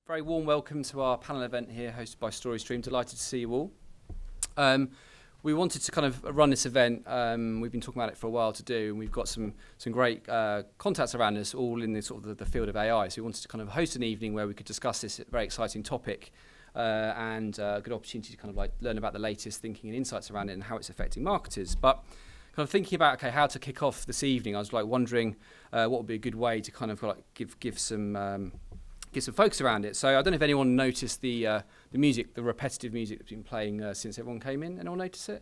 Very warm welcome to our panel event here hosted by StoryStream. Delighted to see you all. We wanted to kind of run this event. We've been talking about it for a while to do, and we've got some great contacts around us, all in the sort of the field of AI. So we wanted to kind of host an evening where we could discuss this very exciting topic and a good opportunity to kind of like learn about the latest thinking and insights around it and how it's affecting marketers. But kind of thinking about how to kick off this evening, I was like wondering what would be a good way to kind of like give some focus around it. So I don't know if anyone noticed the music, the repetitive music that's been playing since everyone came in. Anyone notice it?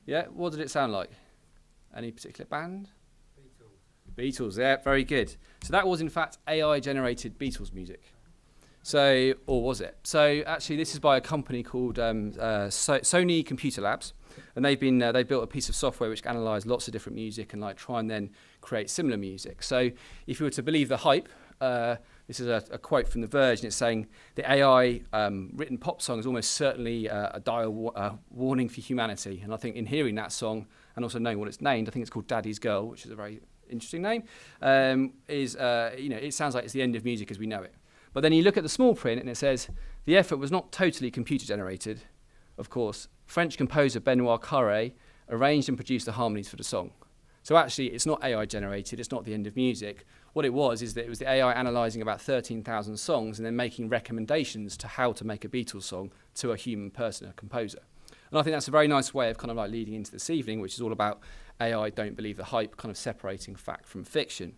Yeah? What did it sound like? Any particular band? Beatles, yeah, very good. So that was in fact AI-generated Beatles music. So, or was it? So actually this is by a company called Sony Computer Labs. And they've built a piece of software which can analyse lots of different music and like try and then create similar music. So if you were to believe the hype, this is a quote from The Verge, and it's saying the AI written pop song is almost certainly a dire warning for humanity. And I think in hearing that song and also knowing what it's named, I think it's called Daddy's Girl, which is a very interesting name. It sounds like it's the end of music as we know it. But then you look at the small print and it says the effort was not totally computer generated. Of course, French composer Benoit Carré arranged and produced the harmonies for the song. So actually, it's not AI generated, it's not the end of music. What it was is that it was the AI analysing about 13,000 songs and then making recommendations to how to make a Beatles song to a human person, a composer. And I think that's a very nice way of kind of like leading into this evening, which is all about AI, don't believe the hype, kind of separating fact from fiction.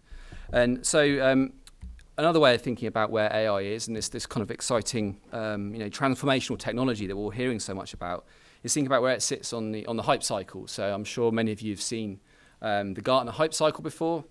And so another way of thinking about where AI is and this kind of exciting transformational technology that we're all hearing so much about is thinking about where it sits on the hype cycle. So I'm sure many of you have seen the Gartner hype cycle before.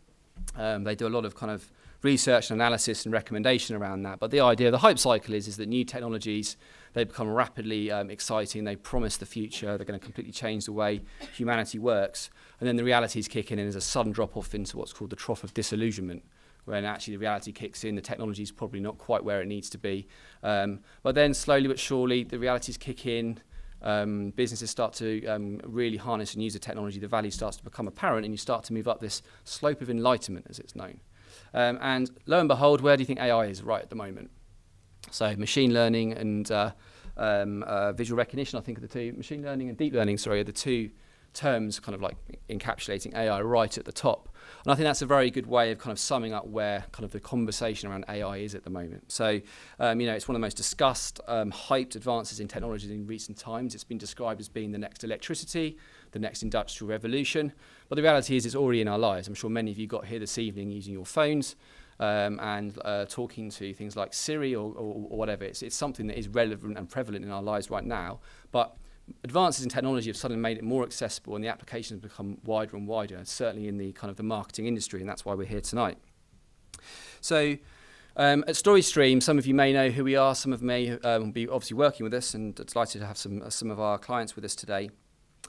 They do a lot of kind of research and analysis and recommendation around that. But the idea of the hype cycle is that new technologies, they become rapidly exciting. They promise the future. They're going to completely change the way humanity works. And then the realities kick in and there's a sudden drop off into what's called the trough of disillusionment, when actually the reality kicks in, the technology is probably not quite where it needs to be. But then slowly but surely, the realities kick in, businesses start to really harness and use the technology, the value starts to become apparent, and you start to move up this slope of enlightenment, as it's known. And lo and behold, where do you think AI is right at the moment? So machine learning and visual recognition, I think are the two, machine learning and deep learning, are the two terms kind of like encapsulating AI right at the top. And I think that's a very good way of kind of summing up where kind of the conversation around AI is at the moment. So, it's one of the most discussed, hyped advances in technology in recent times. It's been described as being the next electricity, the next industrial revolution. But the reality is it's already in our lives. I'm sure many of you got here this evening using your phones and talking to things like Siri or whatever. It's something that is relevant and prevalent in our lives right now. But advances in technology have suddenly made it more accessible and the applications have become wider and wider, certainly in the kind of the marketing industry, and that's why we're here tonight. So at StoryStream, some of you may know who we are, some of you may be obviously working with us, and delighted to have some of our clients with us today.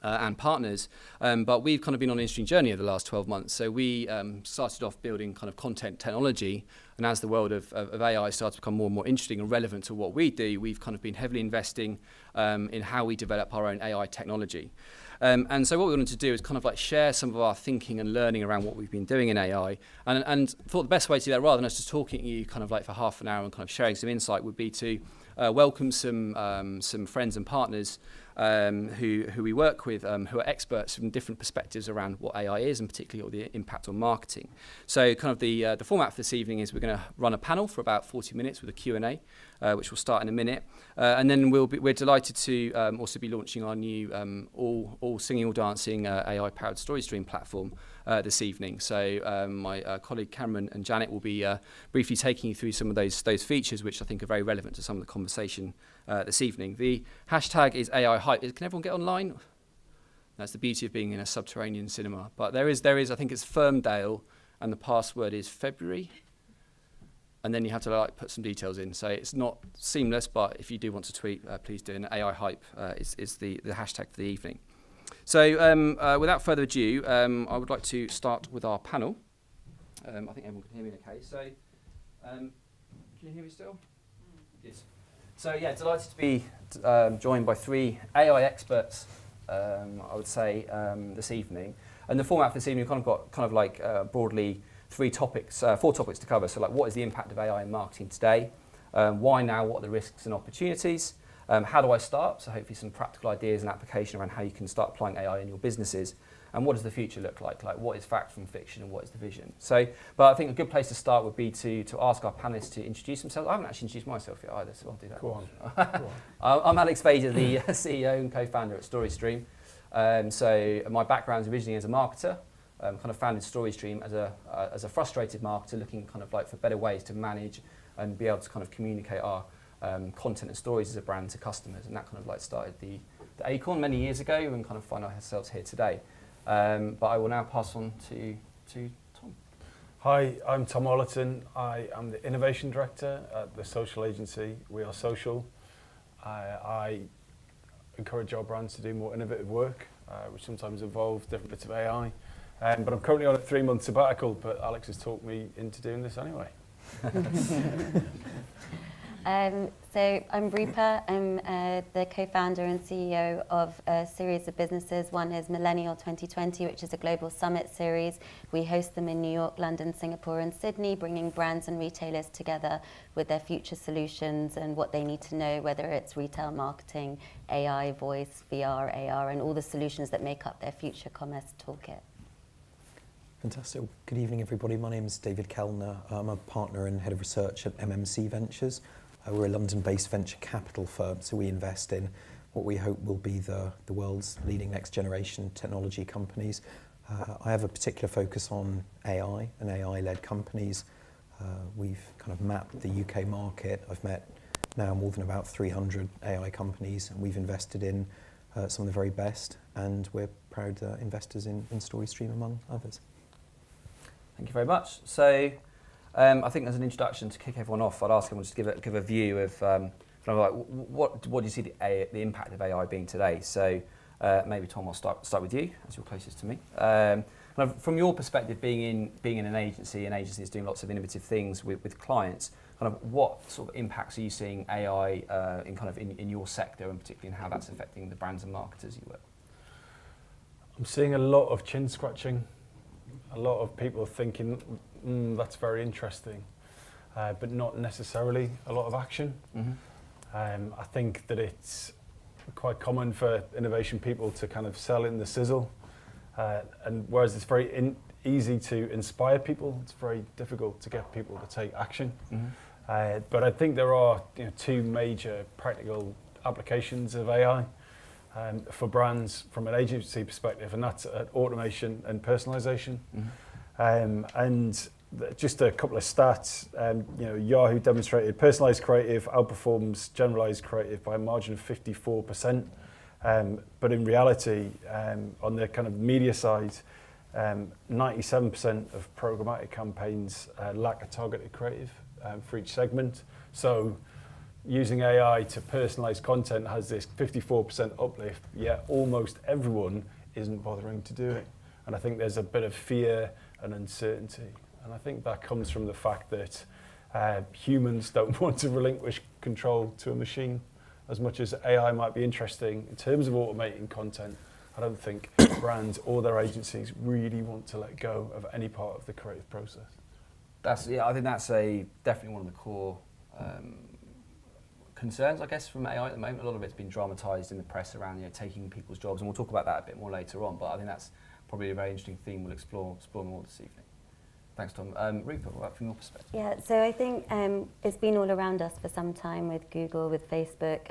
And partners, but we've kind of been on an interesting journey over the last 12 months. So we started off building kind of content technology, and as the world of AI starts to become more and more interesting and relevant to what we do, we've kind of been heavily investing in how we develop our own AI technology. And so what we wanted to do is kind of like share some of our thinking and learning around what we've been doing in AI, and thought the best way to do that, rather than us just talking to you kind of like for half an hour and kind of sharing some insight, would be to welcome some friends and partners who we work with, who are experts from different perspectives around what AI is, and particularly the impact on marketing. So kind of the format for this evening is we're going to run a panel for about 40 minutes with a Q&A, which will start in a minute. And then we're delighted to also be launching our new all singing, all dancing AI-powered StoryStream platform this evening. So my colleague Cameron and Janet will be briefly taking you through some of those features, which I think are very relevant to some of the conversation this evening. The hashtag is AI Hype. Can everyone get online? That's the beauty of being in a subterranean cinema. But there is. I think it's Ferndale, and the password is February. And then you have to like put some details in. So it's not seamless, but if you do want to tweet, please do. And AI Hype is the hashtag for the evening. So without further ado, I would like to start with our panel. I think everyone can hear me okay. So can you hear me still? Yes. So yeah, delighted to be joined by three AI experts, I would say, this evening. And the format for this evening, we've kind of like broadly four topics to cover. So like, what is the impact of AI in marketing today? Why now? What are the risks and opportunities? How do I start? So hopefully some practical ideas and application around how you can start applying AI in your businesses. And what does the future look like? Like what is fact from fiction and what is the vision? So, but I think a good place to start would be to ask our panelists to introduce themselves. I haven't actually introduced myself yet either, so I'll do that. Go on. I'm Alex Fager, the CEO and co-founder at StoryStream. So my background is originally as a marketer. Kind of founded StoryStream as a frustrated marketer looking kind of like for better ways to manage and be able to kind of communicate our content and stories as a brand to customers, and that kind of like started the Acorn many years ago and kind of find ourselves here today. But I will now pass on to Tom. Hi, I'm Tom Ollerton. I am the Innovation Director at the social agency We Are Social. I encourage our brands to do more innovative work, which sometimes involves different bits of AI. But I'm currently on a 3-month sabbatical, but Alex has talked me into doing this anyway. So I'm Rupa. I'm the co-founder and CEO of a series of businesses. One is Millennial 2020, which is a global summit series. We host them in New York, London, Singapore and Sydney, bringing brands and retailers together with their future solutions and what they need to know, whether it's retail marketing, AI, voice, VR, AR, and all the solutions that make up their future commerce toolkit. Fantastic. Good evening, everybody. My name is David Kellner. I'm a partner and head of research at MMC Ventures. We're a London-based venture capital firm, so we invest in what we hope will be the world's leading next-generation technology companies. I have a particular focus on AI and AI-led companies. We've kind of mapped the UK market. I've met now more than about 300 AI companies, and we've invested in some of the very best, and we're proud investors in StoryStream, among others. Thank you very much. So I think as an introduction to kick everyone off, I'd ask everyone just to give a view of kind of like what do you see the impact of AI being today? So maybe Tom, I'll start with you as you're closest to me. Kind of from your perspective, being in an agency is doing lots of innovative things with clients. Kind of what sort of impacts are you seeing AI in your sector, and particularly in how that's affecting the brands and marketers you work? I'm seeing a lot of chin scratching. A lot of people thinking, that's very interesting, but not necessarily a lot of action. Mm-hmm. I think that it's quite common for innovation people to kind of sell in the sizzle, and whereas it's very easy to inspire people, it's very difficult to get people to take action. Mm-hmm. But I think there are two major practical applications of AI. For brands from an agency perspective, and that's automation and personalization. Mm-hmm. And just a couple of stats, Yahoo demonstrated personalized creative outperforms generalized creative by a margin of 54%. But in reality, on the kind of media side, 97% of programmatic campaigns lack a targeted creative for each segment. So using AI to personalize content has this 54% uplift, yet almost everyone isn't bothering to do it. And I think there's a bit of fear and uncertainty. And I think that comes from the fact that humans don't want to relinquish control to a machine. As much as AI might be interesting in terms of automating content, I don't think brands or their agencies really want to let go of any part of the creative process. I think that's definitely one of the core concerns, I guess, from AI at the moment. A lot of it's been dramatised in the press around taking people's jobs, and we'll talk about that a bit more later on. But I think that's probably a very interesting theme we'll explore more this evening. Thanks, Tom. Rupa, what from your perspective? Yeah, so I think it's been all around us for some time with Google, with Facebook,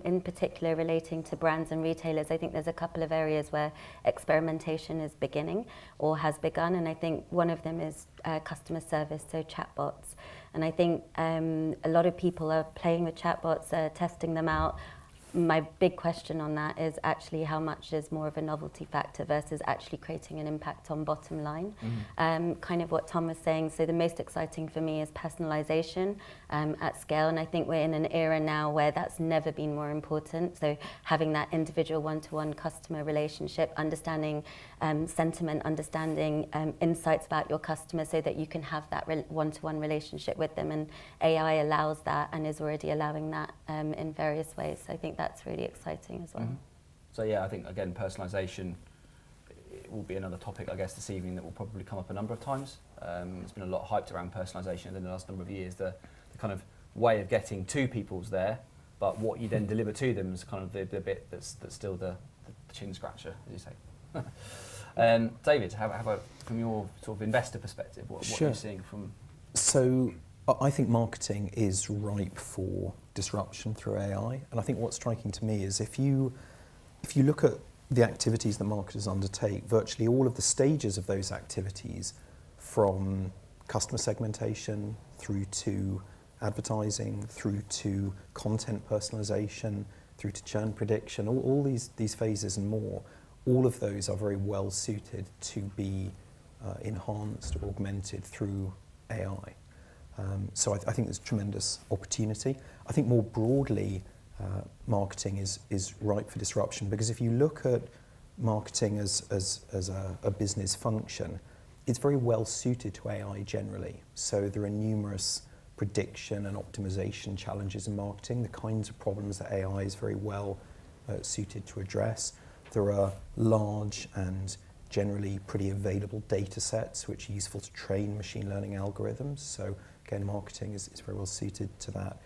in particular relating to brands and retailers. I think there's a couple of areas where experimentation is beginning or has begun, and I think one of them is customer service, so chatbots. And I think a lot of people are playing with chatbots, testing them out. My big question on that is actually how much is more of a novelty factor versus actually creating an impact on bottom line. Mm-hmm. Kind of what Tom was saying. So the most exciting for me is personalization at scale. And I think we're in an era now where that's never been more important. So having that individual one-to-one customer relationship, understanding sentiment, understanding insights about your customer so that you can have that one-to-one relationship with them. And AI allows that and is already allowing that in various ways. So I think that's really exciting as well. Mm-hmm. So yeah, I think again, personalisation will be another topic, I guess, this evening that will probably come up a number of times. There's been a lot hyped around personalisation in the last number of years. The kind of way of getting to people's there, but what you then deliver to them is kind of the bit that's still the chin scratcher, as you say. David, how about from your sort of investor perspective, what are you seeing from? So I think marketing is ripe for disruption through AI, and I think what's striking to me is if you look at the activities that marketers undertake, virtually all of the stages of those activities, from customer segmentation through to advertising, through to content personalization, through to churn prediction, all these phases and more, all of those are very well suited to be enhanced or augmented through AI. So I think there's tremendous opportunity. I think more broadly, marketing is ripe for disruption, because if you look at marketing as a business function, it's very well suited to AI generally. So there are numerous prediction and optimization challenges in marketing, the kinds of problems that AI is very well suited to address. There are large and generally pretty available data sets which are useful to train machine learning algorithms. So again, marketing is very well suited to that.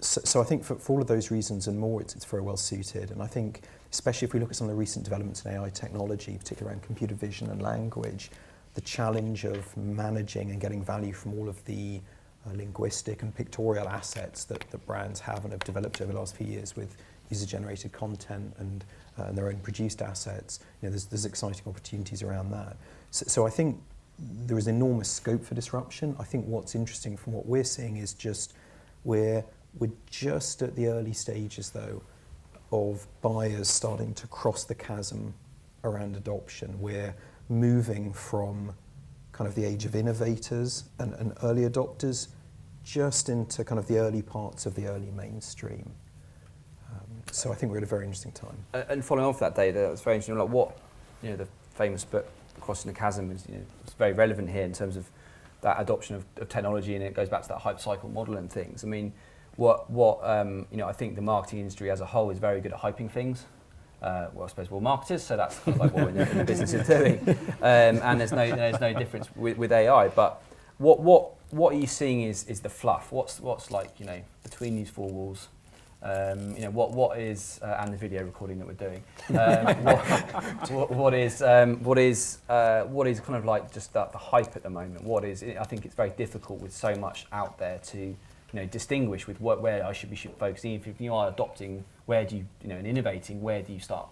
So I think for all of those reasons and more, it's very well suited. And I think, especially if we look at some of the recent developments in AI technology, particularly around computer vision and language, the challenge of managing and getting value from all of the linguistic and pictorial assets that brands have and have developed over the last few years with user-generated content and their own produced assets, there's exciting opportunities around that. So I think there is enormous scope for disruption. I think what's interesting from what we're seeing is just we're just at the early stages, though, of buyers starting to cross the chasm around adoption. We're moving from kind of the age of innovators and early adopters just into kind of the early parts of the early mainstream. So I think we're at a very interesting time. And following off that data, it's very interesting. Like what, the famous book Crossing the Chasm is, it's very relevant here in terms of that adoption of technology, and it goes back to that hype cycle model and things. I mean, I think the marketing industry as a whole is very good at hyping things. I suppose we're all marketers, so that's kind of like what we're in the business of doing. And there's no difference with AI. But what are you seeing is the fluff? What's like between these four walls? What is and the video recording that we're doing? What is kind of like just the hype at the moment? I think it's very difficult with so much out there to distinguish with where I should be focusing. If you are adopting, where do you and innovating, where do you start?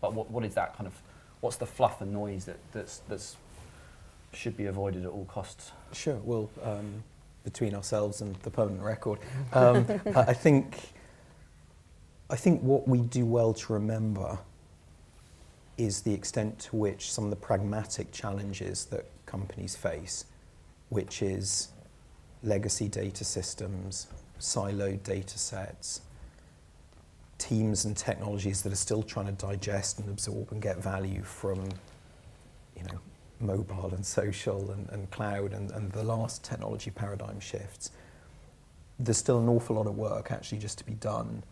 But what is that kind of? What's the fluff and noise that's should be avoided at all costs? Sure. Well, between ourselves and the permanent record, I think what we do well to remember is the extent to which some of the pragmatic challenges that companies face, which is legacy data systems, siloed data sets, teams and technologies that are still trying to digest and absorb and get value from, mobile and social and cloud and the last technology paradigm shifts. There's still an awful lot of work actually just to be done,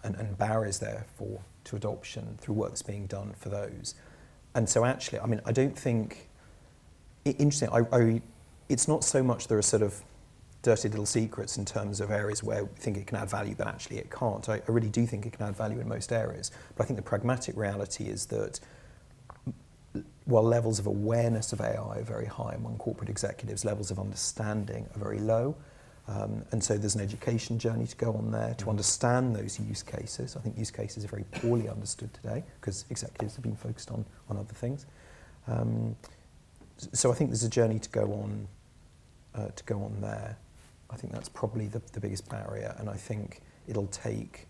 and barriers therefore to adoption through work that's being done for those. And so actually, I don't think, interesting, it's not so much there are sort of dirty little secrets in terms of areas where we think it can add value, but actually it can't. I really do think it can add value in most areas. But I think the pragmatic reality is that while levels of awareness of AI are very high among corporate executives, levels of understanding are very low. And so there's an education journey to go on there to understand those use cases. I think use cases are very poorly understood today because executives have been focused on other things. So I think there's a journey to go on there. I think that's probably the biggest barrier, and I think it'll take.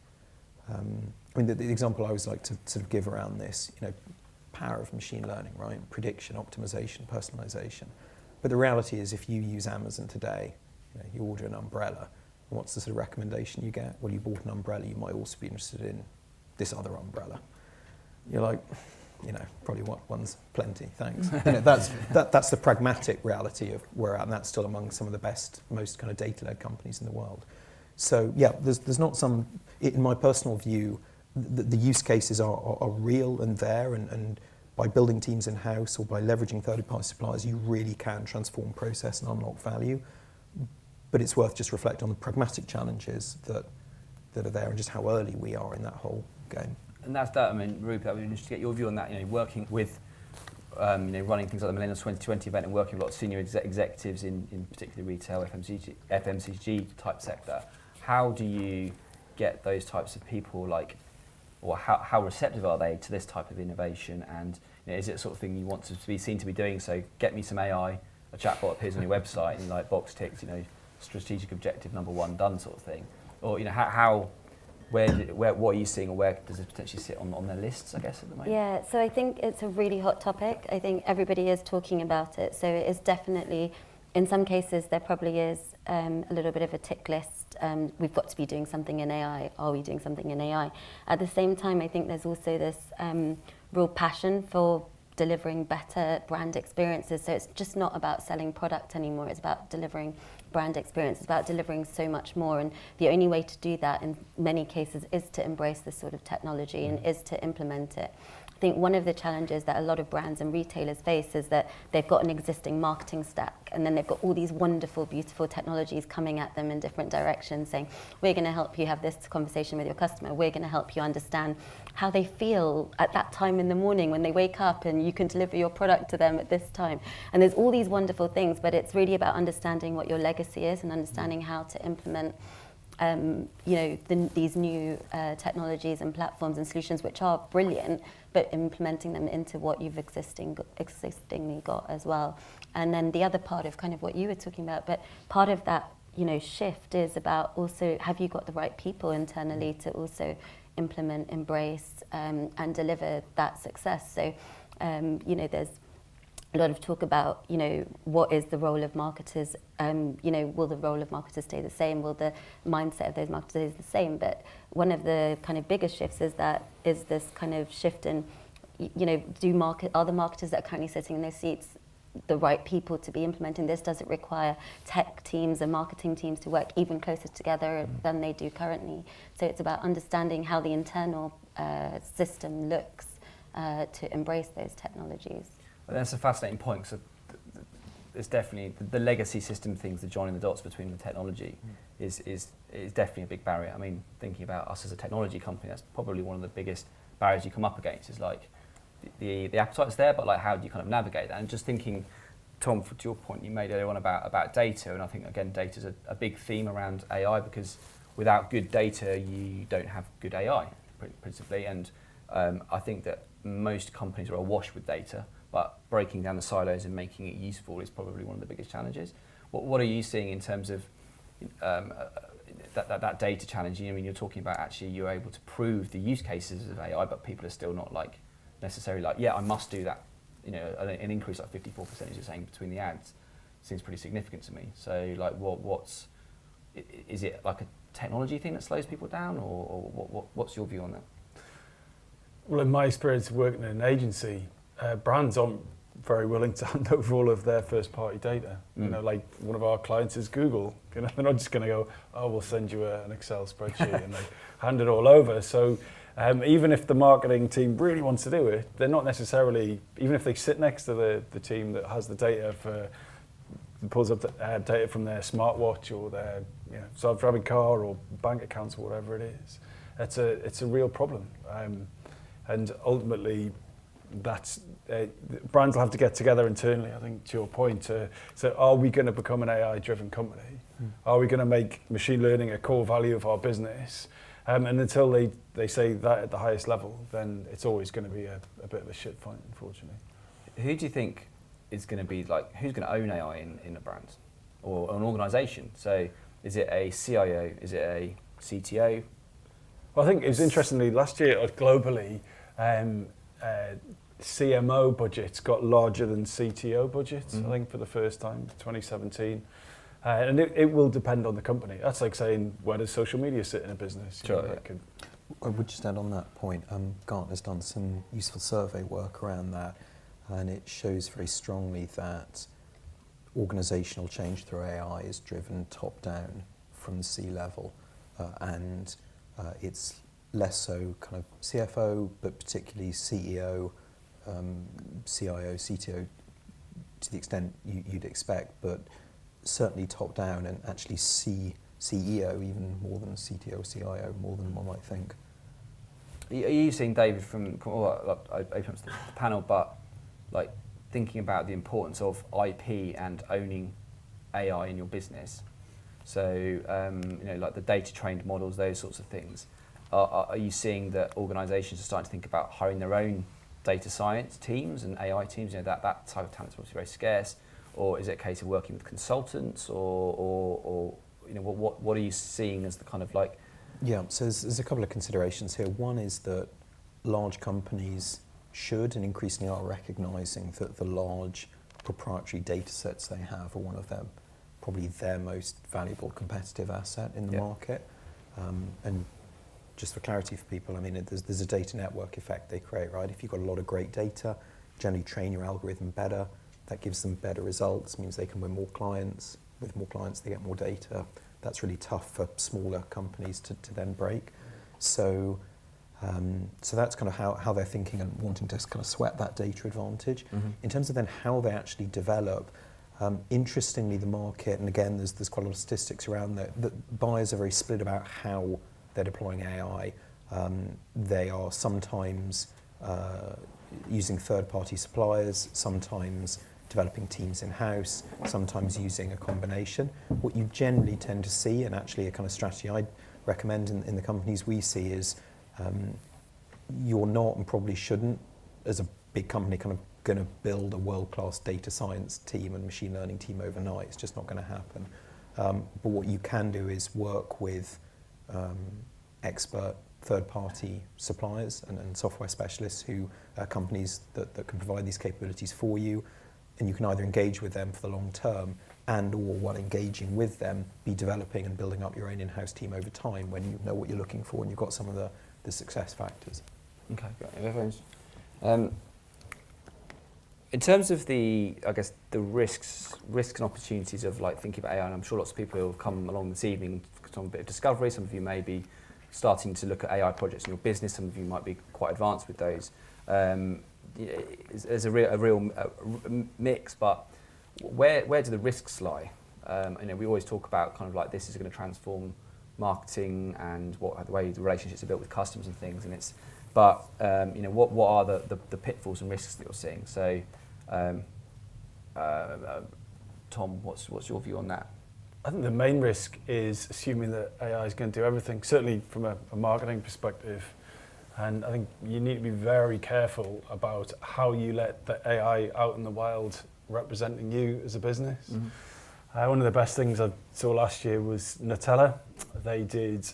The example I always like to sort of give around this, power of machine learning, right? Prediction, optimization, personalization. But the reality is, if you use Amazon today, you order an umbrella, what's the sort of recommendation you get? Well, you bought an umbrella, you might also be interested in this other umbrella. You're like, probably one's plenty, thanks. That's the pragmatic reality of where we're at, and that's still among some of the best, most kind of data-led companies in the world. So yeah, there's not some, in my personal view, the use cases are real and there, and by building teams in-house or by leveraging third-party suppliers, you really can transform process and unlock value. but it's worth just reflecting on the pragmatic challenges that are there and just how early we are in that whole game. And that's that. I mean, Rupert, I'd be interested to get your view on that. Working with, running things like the Millennials 2020 event and working with a lot of senior executives in particularly retail, FMCG type sector. How do you get those types of people, or how receptive are they to this type of innovation? And is it the sort of thing you want to be seen to be doing? So get me some AI, a chatbot appears on your website, and box ticks, strategic objective number 1 done sort of thing. Or what are you seeing, or where does it potentially sit on their lists, I guess, at the moment? Yeah, so I think it's a really hot topic. I think everybody is talking about it. So it is definitely, in some cases, there probably is a little bit of a tick list. We've got to be doing something in AI. Are we doing something in AI? At the same time, I think there's also this real passion for delivering better brand experiences. So it's just not about selling product anymore. It's about delivering brand experience. It's about delivering so much more. And the only way to do that in many cases is to embrace this sort of technology and is to implement it. I think one of the challenges that a lot of brands and retailers face is that they've got an existing marketing stack, and then they've got all these wonderful, beautiful technologies coming at them in different directions, saying, we're going to help you have this conversation with your customer. We're going to help you understand how they feel at that time in the morning when they wake up, and you can deliver your product to them at this time. And there's all these wonderful things, but it's really about understanding what your legacy is and understanding how to implement these new technologies and platforms and solutions, which are brilliant, but implementing them into what you've existingly got as well. And then the other part of kind of what you were talking about, but part of that shift is about also, have you got the right people internally to also implement, embrace, and deliver that success? So, there's a lot of talk about, what is the role of marketers? Will the role of marketers stay the same? Will the mindset of those marketers stay the same? But one of the kind of biggest shifts is this kind of shift in, are the marketers that are currently sitting in those seats the right people to be implementing this? Does it require tech teams and marketing teams to work even closer together than they do currently? So it's about understanding how the internal system looks to embrace those technologies. Well, that's a fascinating point. So it's definitely the legacy system things, the joining the dots between the technology is definitely a big barrier. I mean, thinking about us as a technology company, that's probably one of the biggest barriers you come up against, is the appetite's there, but how do you kind of navigate that? And just thinking, Tom, to your point you made earlier on about data, and I think again data's a big theme around AI, because without good data you don't have good AI principally, and I think that most companies are awash with data, but breaking down the silos and making it useful is probably one of the biggest challenges. What are you seeing in terms of that data challenge? You're talking about actually you're able to prove the use cases of AI, but people are still not necessarily I must do that. An increase 54%, as you're saying, between the ads seems pretty significant to me. So is it like a technology thing that slows people down, or what's your view on that? Well, in my experience working in an agency, brands aren't very willing to hand over all of their first-party data. One of our clients is Google. They're not just going to go, "Oh, we'll send you an Excel spreadsheet," and they hand it all over. So even if the marketing team really wants to do it, they're not necessarily, even if they sit next to the team that has the data pulls up the data from their smartwatch or their self-driving car or bank accounts or whatever it is, it's a real problem. And ultimately, that's brands will have to get together internally, I think, to your point. So are we going to become an AI-driven company? Are we going to make machine learning a core value of our business? And until they say that at the highest level, then it's always going to be a bit of a shit fight, unfortunately. Who do you think is going to be who's going to own AI in a brand or an organisation? So is it a CIO? Is it a CTO? Well, I think it was interestingly last year globally, CMO budgets got larger than CTO budgets, I think, for the first time, 2017. And it will depend on the company. That's like saying, where does social media sit in a business? Sure. I would just add on that point, Gartner's done some useful survey work around that, and it shows very strongly that organisational change through AI is driven top-down from the C-level, and it's less so kind of CFO, but particularly CEO, CIO, CTO, to the extent you'd expect, but certainly top down and actually see CEO even more than CTO, CIO, more than one might think. Are you seeing, David, from I open up the panel, but like thinking about the importance of IP and owning AI in your business? So you know, like the data trained models, those sorts of things. Are you seeing that organisations are starting to think about hiring their own data science teams and AI teams? You know, that type of talent is obviously very scarce. Or is it a case of working with consultants, or you know, what are you seeing as the kind of like? Yeah, so there's a couple of considerations here. One is that large companies should and increasingly are recognising that the large proprietary data sets they have are one of them, probably their most valuable competitive asset in the market. And just for clarity for people, I mean, there's a data network effect they create, right? If you've got a lot of great data, generally train your algorithm better, that gives them better results, means they can win more clients. With more clients, they get more data. That's really tough for smaller companies to then break. So that's kind of how they're thinking and wanting to kind of sweat that data advantage. Mm-hmm. In terms of then how they actually develop, interestingly, the market, and again, there's quite a lot of statistics around that buyers are very split about how they're deploying AI. They are sometimes using third-party suppliers, sometimes developing teams in-house, sometimes using a combination. What you generally tend to see, and actually a kind of strategy I'd recommend in the companies we see, is you're not and probably shouldn't, as a big company, kind of going to build a world-class data science team and machine learning team overnight. It's just not going to happen. But what you can do is work with expert third-party suppliers and software specialists who are companies that can provide these capabilities for you, and you can either engage with them for the long term and or while engaging with them, be developing and building up your own in-house team over time when you know what you're looking for and you've got some of the success factors. Okay, great. In terms of the risks and opportunities of like thinking about AI, and I'm sure lots of people who have come along this evening from a bit of discovery. Some of you may be starting to look at AI projects in your business. Some of you might be quite advanced with those. There's a real mix, but where do the risks lie? You know, we always talk about kind of like this is going to transform marketing and the way the relationships are built with customers and things. And you know, what are the pitfalls and risks that you're seeing? So, Tom, what's your view on that? I think the main risk is assuming that AI is going to do everything, certainly from a marketing perspective. And I think you need to be very careful about how you let the AI out in the wild representing you as a business. Mm-hmm. One of the best things I saw last year was Nutella. They did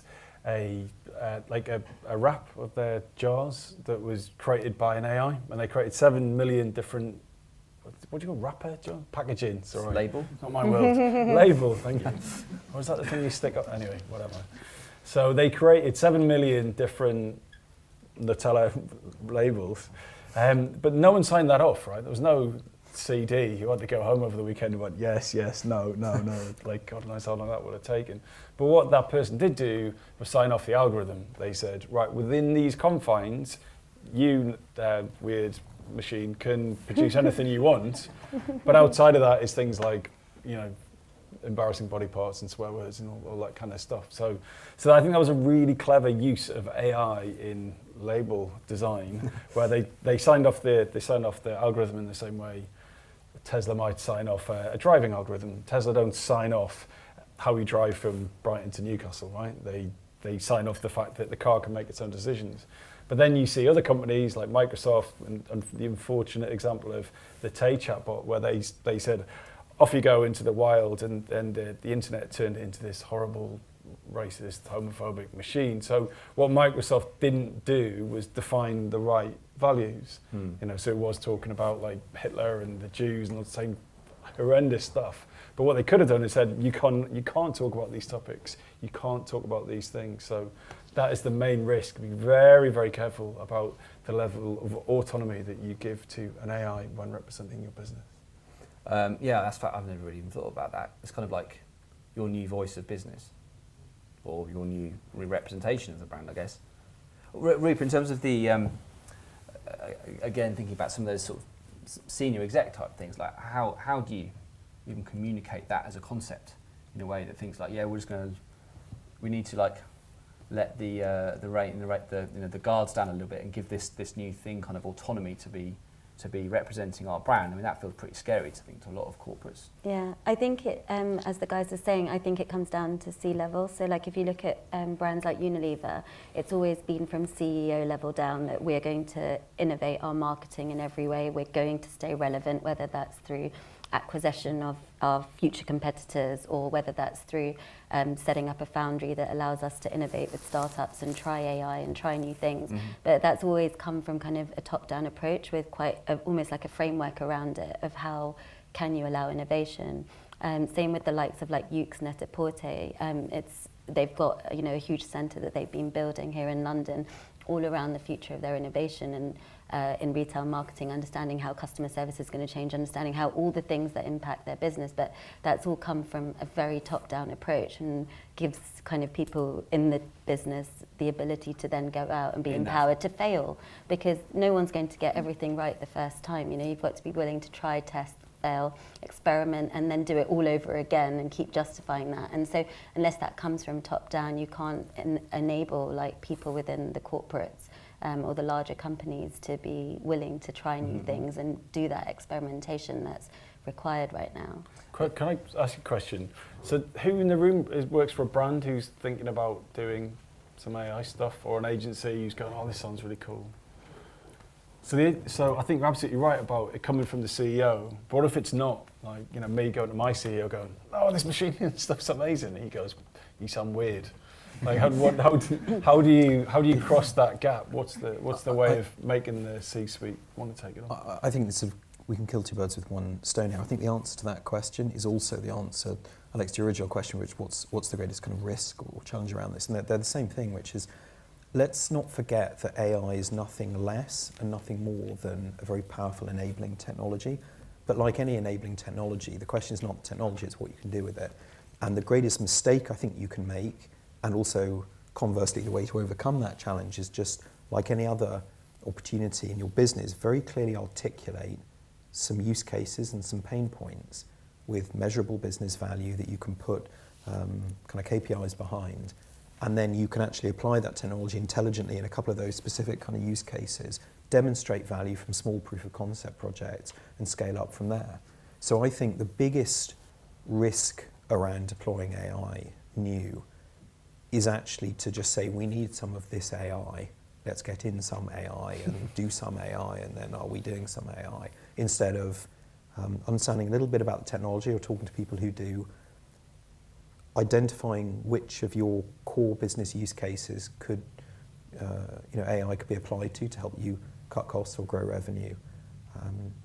a wrap of their jars that was created by an AI, and they created 7 million different, what do you call wrapper, John? Packaging, sorry. Label? Not my world. Label, thank you. Or is that the thing you stick up? Anyway, whatever. So they created 7 million different Nutella labels, but no one signed that off, right? There was no CD. You had to go home over the weekend and went, yes, no. Like, God knows how long that would have taken. But what that person did do was sign off the algorithm. They said, right, within these confines, you, weird machine, can produce anything you want. But outside of that is things like, you know, embarrassing body parts and swear words and all that kind of stuff. So I think that was a really clever use of AI in label design, where they signed off the algorithm in the same way Tesla might sign off a driving algorithm. Tesla don't sign off how you drive from Brighton to Newcastle, right? They sign off the fact that the car can make its own decisions. But then you see other companies like Microsoft and the unfortunate example of the Tay chatbot, where they said, off you go into the wild, and the internet turned into this horrible, racist, homophobic machine. So what Microsoft didn't do was define the right values. You know, so it was talking about like Hitler and the Jews and all the same horrendous stuff. But what they could have done is said, you can't talk about these topics. You can't talk about these things. So that is the main risk. Be very, very careful about the level of autonomy that you give to an AI when representing your business. Yeah, that's fact. I've never really even thought about that. It's kind of like your new voice of business, or your new representation of the brand, I guess. Rupert, in terms of the, again, thinking about some of those sort of senior exec type things, like how do you even communicate that as a concept in a way that thinks like, yeah, we need to like let the guards down a little bit and give this new thing kind of autonomy to be representing our brand. I mean, that feels pretty scary to think to a lot of corporates. Yeah, I think it, as the guys are saying, I think it comes down to C-level. So like if you look at brands like Unilever, it's always been from CEO level down that we're going to innovate our marketing in every way. We're going to stay relevant, whether that's through acquisition of our future competitors or whether that's through setting up a foundry that allows us to innovate with startups and try AI and try new things. Mm-hmm. But that's always come from kind of a top-down approach with almost like a framework around it of how can you allow innovation. Same with the likes of like Yoox Net-a-Porter. They've got a huge centre that they've been building here in London all around the future of their innovation and in retail marketing, understanding how customer service is going to change, understanding how all the things that impact their business, but that's all come from a very top-down approach and gives kind of people in the business the ability to then go out and be empowered to fail, because no one's going to get everything right the first time. You've got to be willing to try, test, fail, experiment, and then do it all over again and keep justifying that. And so unless that comes from top down, you can't enable like people within the corporates or the larger companies to be willing to try new things and do that experimentation that's required right now. Can I ask you a question? So who in the room works for a brand who's thinking about doing some AI stuff, or an agency who's going, oh, this sounds really cool? So I think you're absolutely right about it coming from the CEO. But what if it's not? Like, me going to my CEO going, oh, this machine stuff's amazing. And he goes, you sound weird. Like, how do you cross that gap? What's the way of making the C-suite want to take it on? I think we can kill two birds with one stone here. I think the answer to that question is also the answer, Alex, to your original question, which what's the greatest kind of risk or challenge around this? And they're the same thing, which is, let's not forget that AI is nothing less and nothing more than a very powerful enabling technology. But like any enabling technology, the question is not the technology, it's what you can do with it. And the greatest mistake I think you can make, and also conversely the way to overcome that challenge, is just like any other opportunity in your business, very clearly articulate some use cases and some pain points with measurable business value that you can put kind of KPIs behind. And then you can actually apply that technology intelligently in a couple of those specific kind of use cases, demonstrate value from small proof of concept projects and scale up from there. So I think the biggest risk around deploying AI new is actually to just say, we need some of this AI, let's get in some AI and do some AI, and then are we doing some AI? Instead of understanding a little bit about the technology or talking to people who do, identifying which of your core business use cases could, AI could be applied to help you cut costs or grow revenue.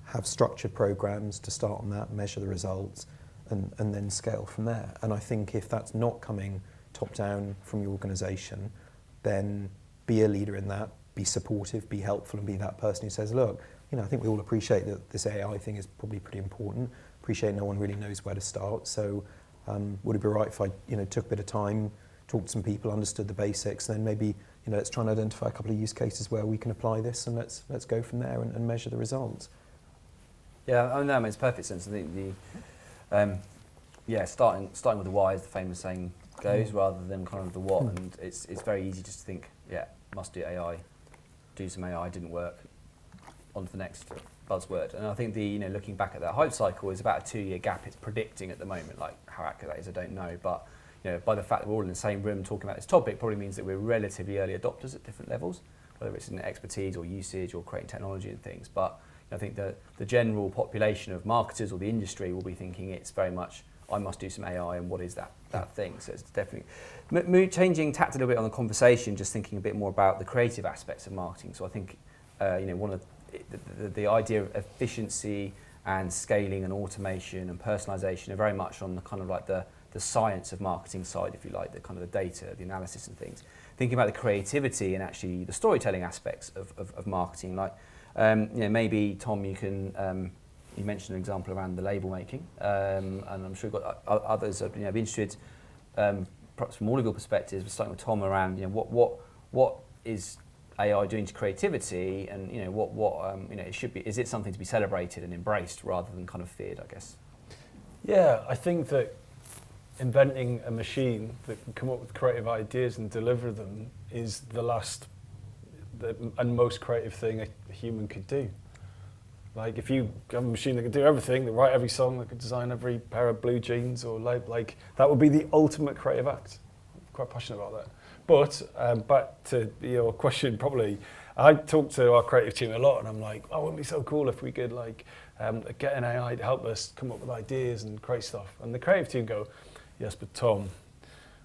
Have structured programs to start on that, measure the results, and then scale from there. And I think if that's not coming top down from your organisation, then be a leader in that, be supportive, be helpful, and be that person who says, look, I think we all appreciate that this AI thing is probably pretty important, appreciate no one really knows where to start, so would it be right if I took a bit of time, talked to some people, understood the basics, and then maybe let's try and identify a couple of use cases where we can apply this, and let's go from there and measure the results. Yeah, I mean, that makes perfect sense. I think starting with the why, as the famous saying goes, rather than kind of the what, and it's very easy just to think, must do AI, do some AI, didn't work, on to the next buzzword. And I think looking back at that hype cycle is about a 2-year gap it's predicting at the moment. Like, how accurate that is, I don't know, but by the fact that we're all in the same room talking about this topic probably means that we're relatively early adopters at different levels, whether it's in expertise or usage or creating technology and things. But I think the general population of marketers or the industry will be thinking it's very much, I must do some AI, and what is that thing? So it's definitely changing tact a little bit on the conversation, just thinking a bit more about the creative aspects of marketing. So I think one of the idea of efficiency and scaling and automation and personalization are very much on the kind of like the science of marketing side, if you like, the kind of the data, the analysis and things. Thinking about the creativity and actually the storytelling aspects of marketing, like maybe Tom, you can you mentioned an example around the label making, and I'm sure you've got others. I'd be interested, perhaps from all of your perspectives, starting with Tom, around what is AI doing to creativity, and what it should be. Is it something to be celebrated and embraced rather than kind of feared, I guess? Yeah, I think that inventing a machine that can come up with creative ideas and deliver them is the last and most creative thing a human could do. Like if you have a machine that could do everything, that write every song, that could design every pair of blue jeans, or like that would be the ultimate creative act. I'm quite passionate about that. But back to your question, probably, I talk to our creative team a lot, and I'm like, oh, wouldn't it be so cool if we could like get an AI to help us come up with ideas and create stuff. And the creative team go, yes, but Tom,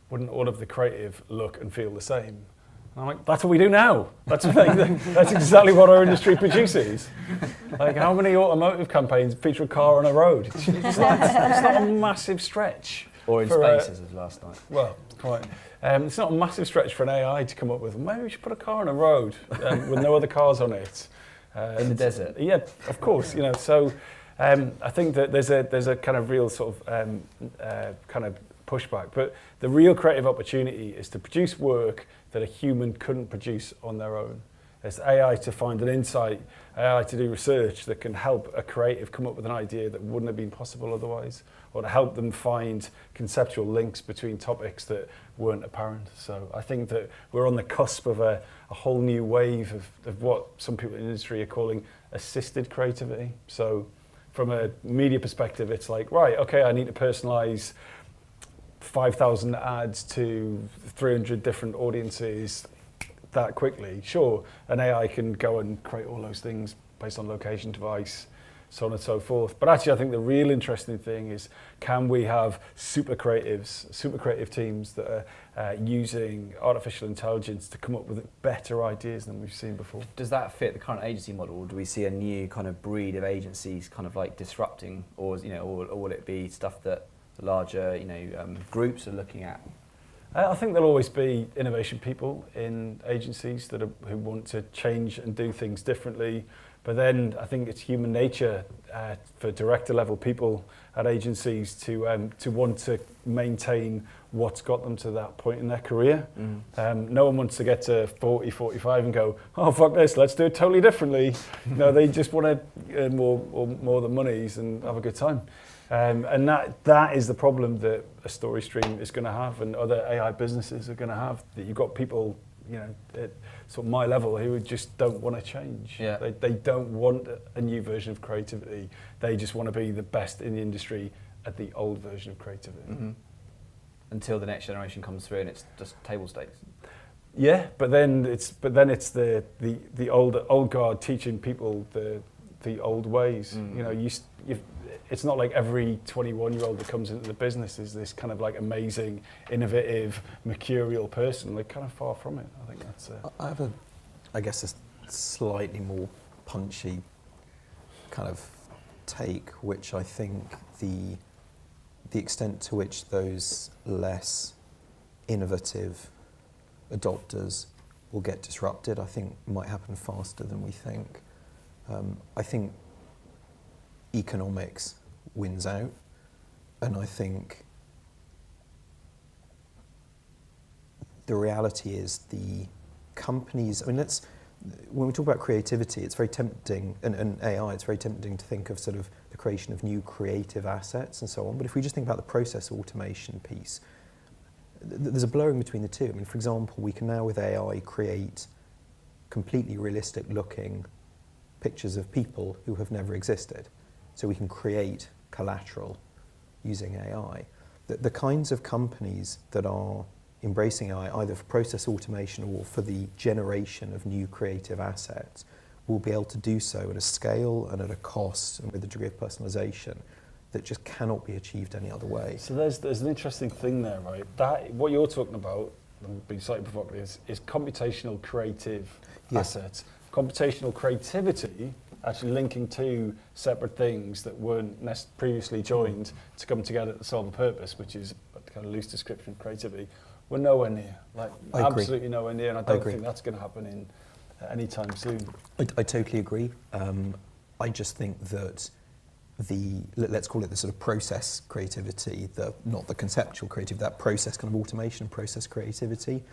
wouldn't all of the creative look and feel the same? And I'm like, that's what we do now. That's exactly what our industry produces. Like, how many automotive campaigns feature a car on a road? It's not a massive stretch. Or in Spaces as last night. Well, quite. It's not a massive stretch for an AI to come up with, maybe we should put a car on a road with no other cars on it. In the desert. Yeah, of course. So I think that there's a kind of real sort of kind of pushback. But the real creative opportunity is to produce work that a human couldn't produce on their own. It's AI to find an insight, AI to do research that can help a creative come up with an idea that wouldn't have been possible otherwise, or to help them find conceptual links between topics that weren't apparent. So I think that we're on the cusp of a whole new wave of what some people in the industry are calling assisted creativity. So from a media perspective, it's like, right, okay, I need to personalize 5,000 ads to 300 different audiences that quickly. Sure, an AI can go and create all those things based on location, device, so on and so forth. But actually, I think the real interesting thing is, can we have super creative teams that are using artificial intelligence to come up with better ideas than we've seen before? Does that fit the current agency model, or do we see a new kind of breed of agencies kind of like disrupting, or will it be stuff that the larger groups are looking at? I think there'll always be innovation people in agencies who want to change and do things differently. But then I think it's human nature for director level people at agencies to want to maintain what's got them to that point in their career. No one wants to get to 40, 45 and go, oh, fuck this, let's do it totally differently. No, they just want to earn more than monies and have a good time. And that is the problem that a StoryStream is going to have, and other AI businesses are going to have. That you've got people, at sort of my level, who just don't want to change. Yeah. They don't want a new version of creativity. They just want to be the best in the industry at the old version of creativity. Mm-hmm. Until the next generation comes through and it's just table stakes. Yeah, but then it's the old guard teaching people the old ways. It's not like every 21-year-old that comes into the business is this kind of like amazing, innovative, mercurial person. They're kind of far from it. I think that's. I have a slightly more punchy kind of take, which I think the extent to which those less innovative adopters will get disrupted, I think might happen faster than we think. I think economics wins out, and I think the reality is the companies, when we talk about creativity, it's very tempting, and AI, it's very tempting to think of sort of the creation of new creative assets and so on, but if we just think about the process automation piece, there's a blurring between the two. For example, we can now with AI create completely realistic looking pictures of people who have never existed. So we can create collateral using AI. The kinds of companies that are embracing AI, either for process automation or for the generation of new creative assets, will be able to do so at a scale and at a cost and with a degree of personalization that just cannot be achieved any other way. So there's an interesting thing there, right? That what you're talking about, I'm being slightly provocative, is computational creative assets. Computational creativity actually linking two separate things that weren't previously joined to come together to solve a purpose, which is a kind of loose description of creativity. We're nowhere near, absolutely nowhere near, and I don't think that's going to happen in anytime soon. I totally agree. I just think that let's call it the sort of process creativity, not the conceptual creativity, that process kind of automation, process creativity,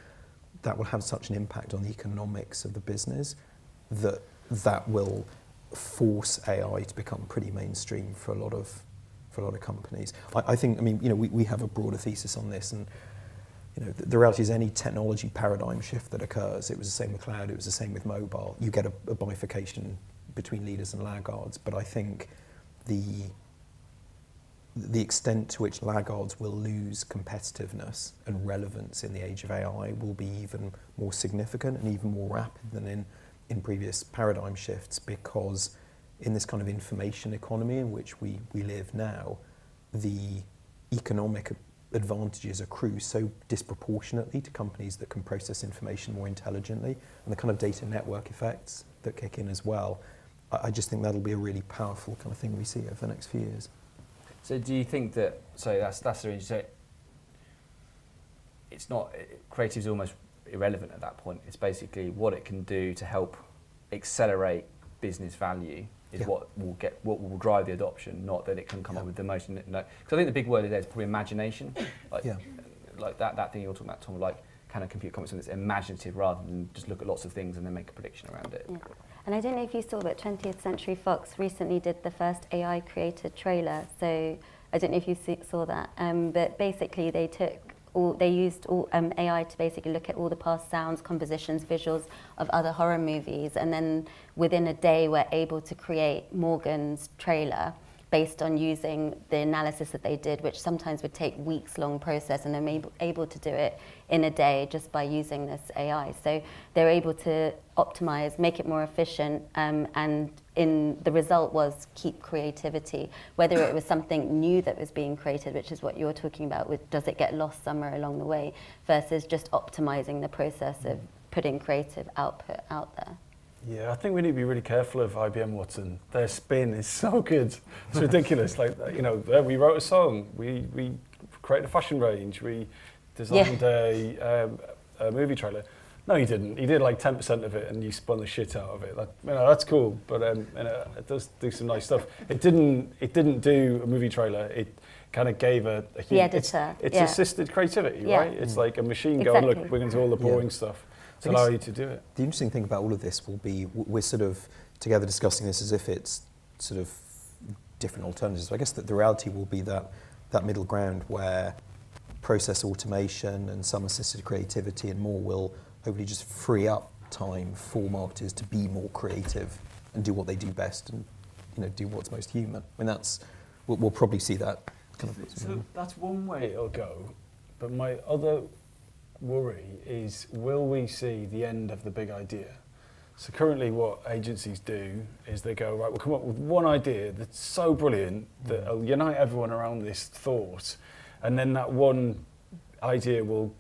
that will have such an impact on the economics of the business that will force AI to become pretty mainstream for a lot of for a lot of companies. I think, I mean, you know, we have a broader thesis on this, and you know, the reality is any technology paradigm shift that occurs, it was the same with cloud, it was the same with mobile, you get a bifurcation between leaders and laggards. But I think the extent to which laggards will lose competitiveness and relevance in the age of AI will be even more significant and even more rapid than in previous paradigm shifts, because in this kind of information economy in which we live now, the economic advantages accrue so disproportionately to companies that can process information more intelligently, and the kind of data network effects that kick in as well. I just think that'll be a really powerful kind of thing we see over the next few years. So do you think that, so that's the reason, so it's not, creative is almost irrelevant at that point. It's basically what it can do to help accelerate business value is what will drive the adoption, not that it can come up with the most. No, because I think the big word there is probably imagination. Like that thing you're talking about, Tom, like can a computer come up with something that's imaginative rather than just look at lots of things and then make a prediction around it. Yeah. And I don't know if you saw, but 20th Century Fox recently did the first AI created trailer. So I don't know if you saw that, but basically they used AI to basically look at all the past sounds, compositions, visuals of other horror movies, and then within a day were able to create Morgan's trailer based on using the analysis that they did, which sometimes would take weeks-long process, and they're able to do it in a day just by using this AI. So they're able to optimize, make it more efficient, and the result was keep creativity, whether it was something new that was being created, which is what you're talking about, with does it get lost somewhere along the way, versus just optimizing the process of putting creative output out there. Yeah, I think we need to be really careful of IBM Watson. Their spin is so good. It's ridiculous. Like, you know, we wrote a song, we created a fashion range, we designed a movie trailer. No, he didn't. He did like 10% of it, and you spun the shit out of it. That, you know, that's cool, but it does do some nice stuff. It didn't do a movie trailer. It kind of gave a huge... The editor. It's assisted creativity, right? It's like a machine going, look, we're going to do all the boring stuff. To allow you to do it. The interesting thing about all of this will be we're sort of together discussing this as if it's sort of different alternatives. I guess that the reality will be that middle ground where process automation and some assisted creativity and more will hopefully just free up time for marketers to be more creative and do what they do best, and do what's most human. I mean, we'll probably see that. So that's one way it'll go, but my other worry is, will we see the end of the big idea? So currently what agencies do is they go, right, we'll come up with one idea that's so brilliant that will unite everyone around this thought, and then that one idea will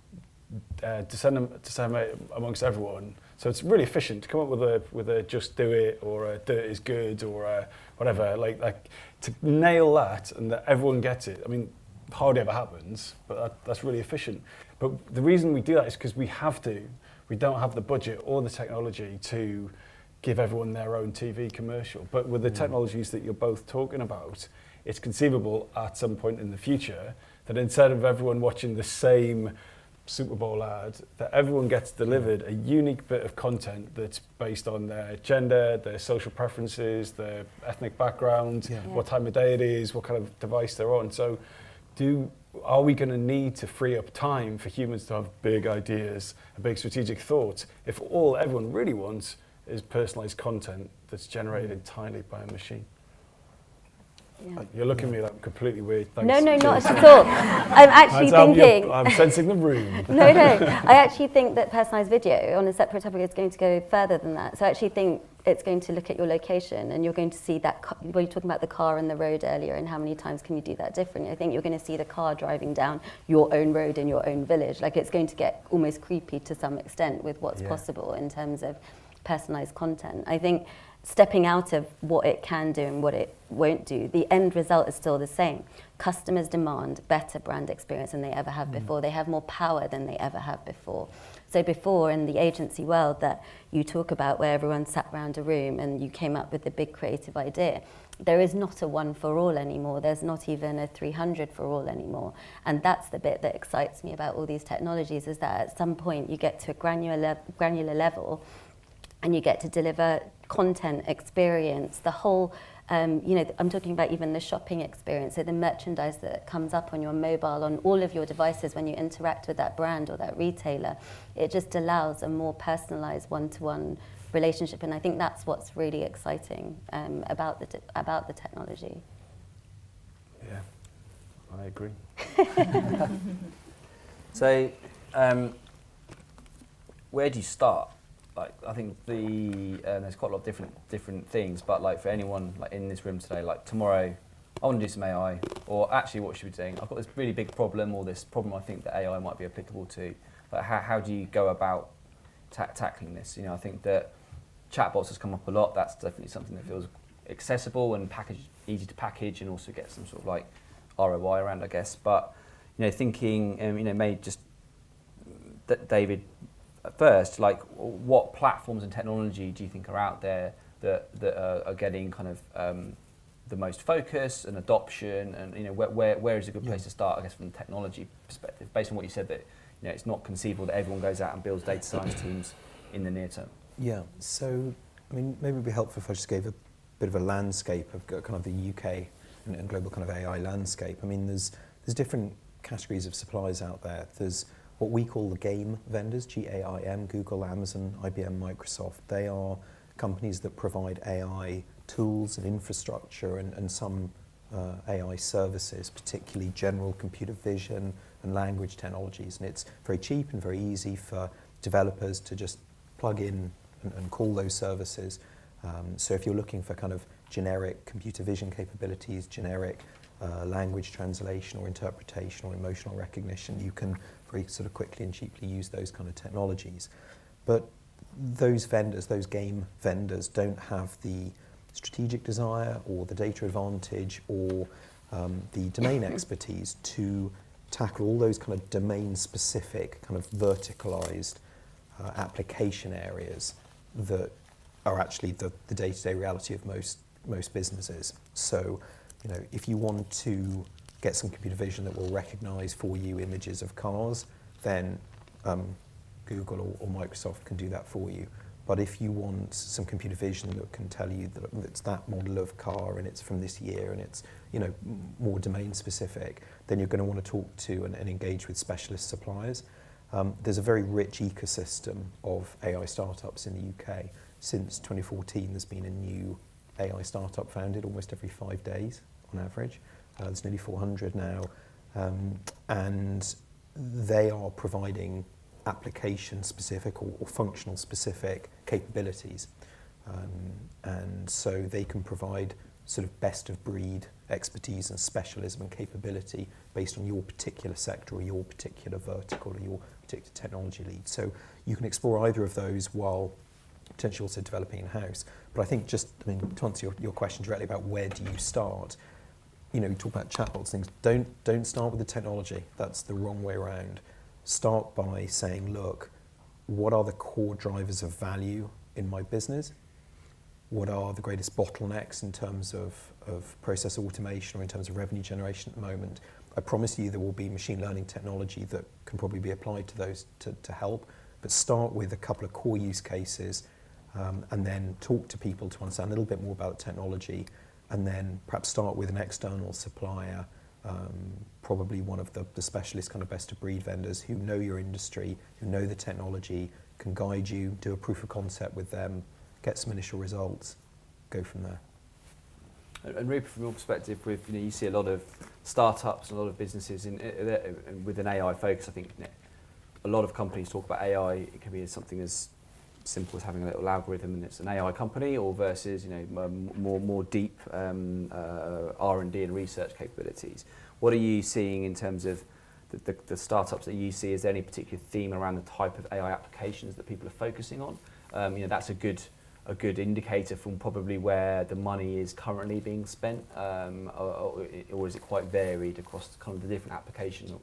disseminate amongst everyone. So it's really efficient to come up with a just do it, or a do it is good, or a whatever, like to nail that and that everyone gets it. I mean, hardly ever happens, but that's really efficient. But the reason we do that is because we have to. We don't have the budget or the technology to give everyone their own TV commercial. But with the technologies that you're both talking about, it's conceivable at some point in the future that instead of everyone watching the same Super Bowl ad, that everyone gets delivered a unique bit of content that's based on their gender, their social preferences, their ethnic background, what time of day it is, what kind of device they're on. So are we going to need to free up time for humans to have big ideas and big strategic thoughts if all everyone really wants is personalized content that's generated entirely by a machine? Yeah. You're looking at me like I'm completely weird. Thanks. No, not at all. I'm actually thinking... I'm sensing the room. No. I actually think that personalised video on a separate topic is going to go further than that. So I actually think it's going to look at your location, and you're going to see that... We were talking about the car and the road earlier, and how many times can you do that differently. I think you're going to see the car driving down your own road in your own village. Like, it's going to get almost creepy to some extent with what's possible in terms of personalised content. I think stepping out of what it can do and what it won't do, the end result is still the same. Customers demand better brand experience than they ever have before. They have more power than they ever have before. So before, in the agency world that you talk about, where everyone sat around a room and you came up with a big creative idea, there is not a one for all anymore. There's not even a 300 for all anymore. And that's the bit that excites me about all these technologies, is that at some point you get to a granular level and you get to deliver content, experience, the whole You know, I'm talking about even the shopping experience, so the merchandise that comes up on your mobile, on all of your devices when you interact with that brand or that retailer. It just allows a more personalised one-to-one relationship, and I think that's what's really exciting about the technology. Yeah, I agree. So, where do you start? Like, I think there's quite a lot of different things, but like for anyone like in this room today, like tomorrow, I want to do some AI, or actually what should we be doing? I've got this really big problem, or this problem I think that AI might be applicable to. Like, how do you go about tackling this? You know, I think that chatbots has come up a lot. That's definitely something that feels accessible and easy to package, and also get some sort of like ROI around, I guess. But you know, thinking, you know, maybe just David, first, like, what platforms and technology do you think are out there that are getting kind of the most focus and adoption, and you know, where is a good place to start, I guess, from the technology perspective, based on what you said, that you know it's not conceivable that everyone goes out and builds data science teams in the near term. Yeah, so I mean, maybe it would be helpful if I just gave a bit of a landscape of kind of the UK and global kind of AI landscape. I mean, there's different categories of suppliers out there. There's what we call the game vendors, GAIM, Google, Amazon, IBM, Microsoft. They are companies that provide AI tools and infrastructure and some AI services, particularly general computer vision and language technologies. And it's very cheap and very easy for developers to just plug in and call those services. So if you're looking for kind of generic computer vision capabilities, generic language translation or interpretation or emotional recognition, you can very sort of quickly and cheaply use those kind of technologies. But those vendors, those game vendors, don't have the strategic desire or the data advantage or the domain expertise to tackle all those kind of domain-specific, kind of verticalized application areas that are actually the day-to-day reality of most businesses. So, you know, if you want to get some computer vision that will recognize for you images of cars, then Google or Microsoft can do that for you. But if you want some computer vision that can tell you that it's that model of car and it's from this year and it's, you know, more domain specific, then you're going to want to talk to and engage with specialist suppliers. There's a very rich ecosystem of AI startups in the UK. Since 2014, there's been a new AI startup founded almost every 5 days on average. There's nearly 400 now, and they are providing application-specific or functional-specific capabilities, and so they can provide sort of best-of-breed expertise and specialism and capability based on your particular sector or your particular vertical or your particular technology lead. So you can explore either of those while potentially also developing in-house. But I think just, I mean, to answer your question directly about where do you start, you know, you talk about chatbots, things, don't start with the technology. That's the wrong way around. Start by saying, look, what are the core drivers of value in my business? What are the greatest bottlenecks in terms of process automation or in terms of revenue generation at the moment? I promise you there will be machine learning technology that can probably be applied to those to help, but start with a couple of core use cases and then talk to people to understand a little bit more about the technology, and then perhaps start with an external supplier, probably one of the specialist kind of best of breed vendors who know your industry, who know the technology, can guide you, do a proof of concept with them, get some initial results, go from there. And Rupert, from your perspective, with, you know, you see a lot of startups, a lot of businesses with an AI focus. I think, you know, a lot of companies talk about AI. It can be something as simple as having a little algorithm and it's an AI company, or versus, you know, more deep R&D and research capabilities. What are you seeing in terms of the startups that you see? Is there any particular theme around the type of AI applications that people are focusing on? You know, that's a good indicator from probably where the money is currently being spent, or is it quite varied across kind of the different application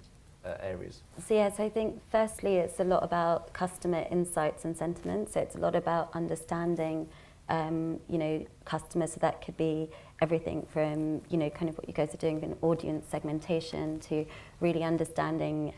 areas? So yes, I think firstly it's a lot about customer insights and sentiment. So it's a lot about understanding, you know, customers. So that could be everything from, you know, kind of what you guys are doing in audience segmentation to really understanding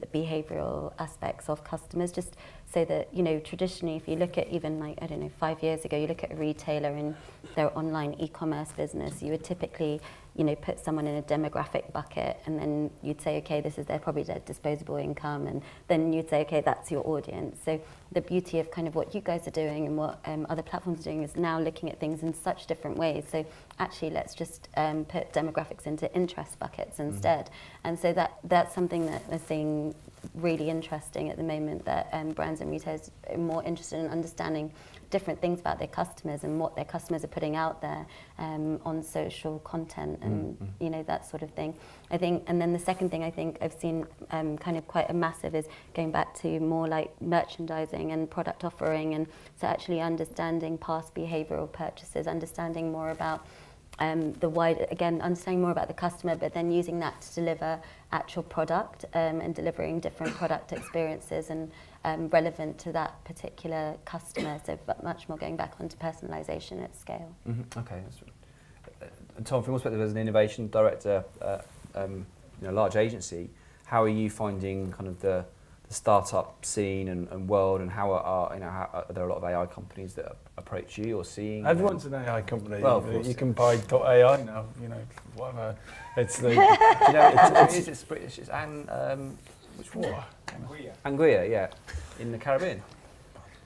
the behavioural aspects of customers, just so that, you know, traditionally, if you look at even like, I don't know, 5 years ago, you look at a retailer in their online e-commerce business, you would typically, you know, put someone in a demographic bucket, and then you'd say, okay, this is probably their disposable income, and then you'd say, okay, that's your audience. So the beauty of kind of what you guys are doing and what other platforms are doing is now looking at things in such different ways. So actually, let's just put demographics into interest buckets instead. And so that's something that we're seeing really interesting at the moment, that brands and retailers are more interested in understanding different things about their customers and what their customers are putting out there on social content and you know, that sort of thing. I think, and then the second thing I think I've seen kind of quite a massive is going back to more like merchandising and product offering, and so actually understanding past behavioural purchases, understanding more about the wider, again, understanding more about the customer, but then using that to deliver actual product and delivering different product experiences and relevant to that particular customer. So much more going back onto personalisation at scale. Okay. Tom, from your perspective as an innovation director, you know, large agency, how are you finding kind of the startup scene and world, and how are there a lot of AI companies that approach you or seeing? Everyone's an AI company. Well, of course, you can buy .ai now, you know, whatever. It's the... Do you know, it's British, it's which one? Angria, yeah, in the Caribbean.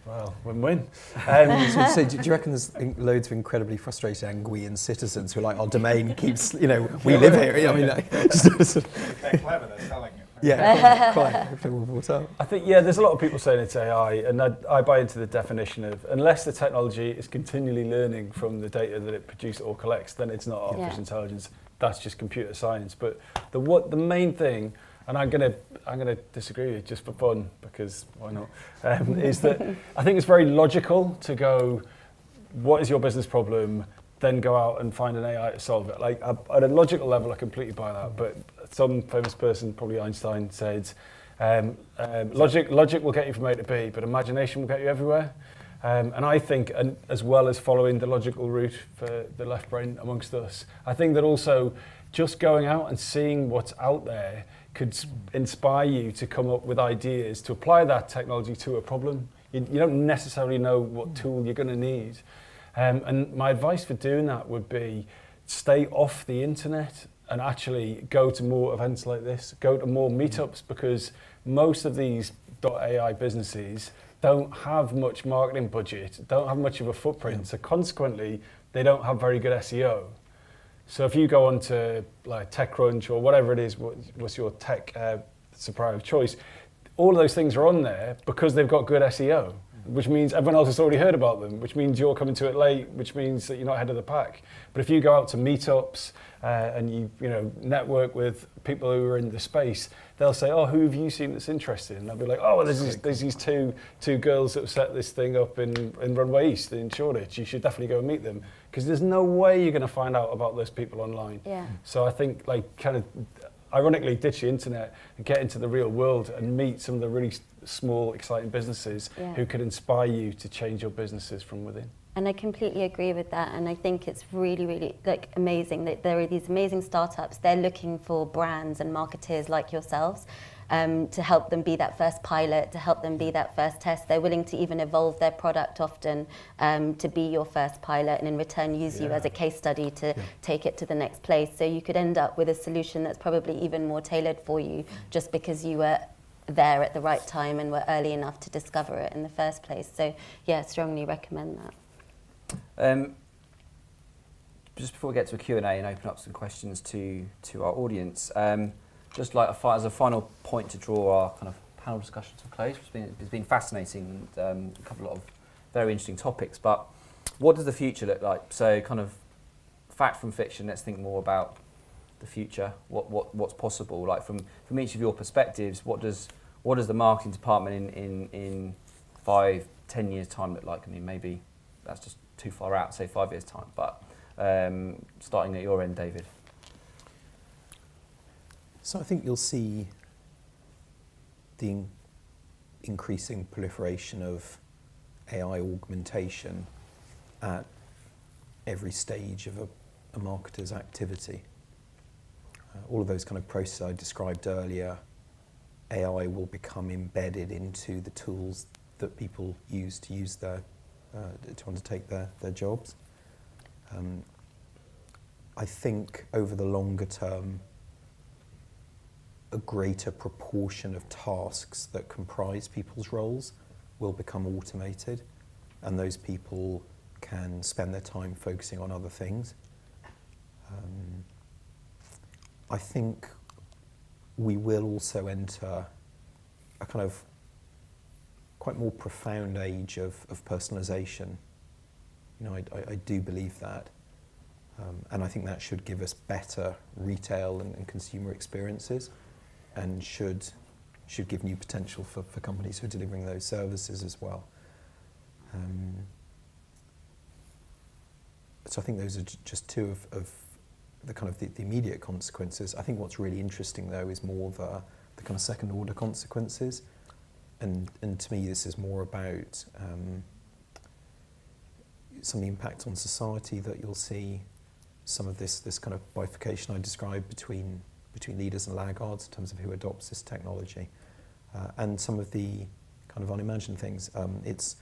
Well, win-win. So do you reckon there's loads of incredibly frustrated Anguillan citizens who are like, our domain keeps, you know, we live here. I mean, like, they're clever, they're selling it. yeah, quite. I think, yeah, there's a lot of people saying it's AI, and I buy into the definition of, unless the technology is continually learning from the data that it produces or collects, then it's not artificial intelligence. That's just computer science. But the main thing, and I'm gonna disagree with you just for fun, because why not? Is that I think it's very logical to go, what is your business problem? Then go out and find an AI to solve it. Like at a logical level, I completely buy that. But some famous person, probably Einstein, said, logic will get you from A to B, but imagination will get you everywhere. And I think, and as well as following the logical route for the left brain amongst us, I think that also just going out and seeing what's out there could inspire you to come up with ideas to apply that technology to a problem. You don't necessarily know what tool you're going to need. And my advice for doing that would be stay off the internet and actually go to more events like this, go to more meetups, because most of these .ai businesses don't have much marketing budget, don't have much of a footprint, so consequently they don't have very good SEO. So if you go on to like TechCrunch or whatever it is, what's your tech supplier of choice, all of those things are on there because they've got good SEO, which means everyone else has already heard about them, which means you're coming to it late, which means that you're not ahead of the pack. But if you go out to meetups and you network with people who are in the space, they'll say, oh, who have you seen that's interesting? And I'll be like, oh, well, there's these two girls that have set this thing up in Runway East in Shoreditch. You should definitely go and meet them, because there's no way you're going to find out about those people online. Yeah. So I think, like, kind of ironically, ditch the internet and get into the real world and meet some of the really small, exciting businesses who could inspire you to change your businesses from within. And I completely agree with that. And I think it's really, really like amazing that there are these amazing startups. They're looking for brands and marketeers like yourselves to help them be that first pilot, to help them be that first test. They're willing to even evolve their product often to be your first pilot, and in return use you as a case study to take it to the next place. So you could end up with a solution that's probably even more tailored for you, just because you were there at the right time and were early enough to discover it in the first place. So yeah, strongly recommend that. Just before we get to a Q&A and open up some questions to our audience, just like as a final point to draw our kind of panel discussion to a close, it's been fascinating, a couple of very interesting topics, but what does the future look like? So kind of fact from fiction, let's think more about the future, what's possible, like from each of your perspectives, what does the marketing department in 5-10 years time look like? I mean, maybe that's just too far out, say 5 years time, but starting at your end, David. So I think you'll see the increasing proliferation of AI augmentation at every stage of a marketer's activity. All of those kind of processes I described earlier, AI will become embedded into the tools that people use to undertake their jobs. I think over the longer term, a greater proportion of tasks that comprise people's roles will become automated, and those people can spend their time focusing on other things. I think we will also enter a kind of quite more profound age of personalisation. You know, I do believe that. And I think that should give us better retail and consumer experiences, and should give new potential for companies who are delivering those services as well. So I think those are just two of the kind of the immediate consequences. I think what's really interesting though is more the kind of second order consequences. And to me this is more about some of the impact on society that you'll see, some of this kind of bifurcation I described between leaders and laggards in terms of who adopts this technology, and some of the kind of unimagined things. It's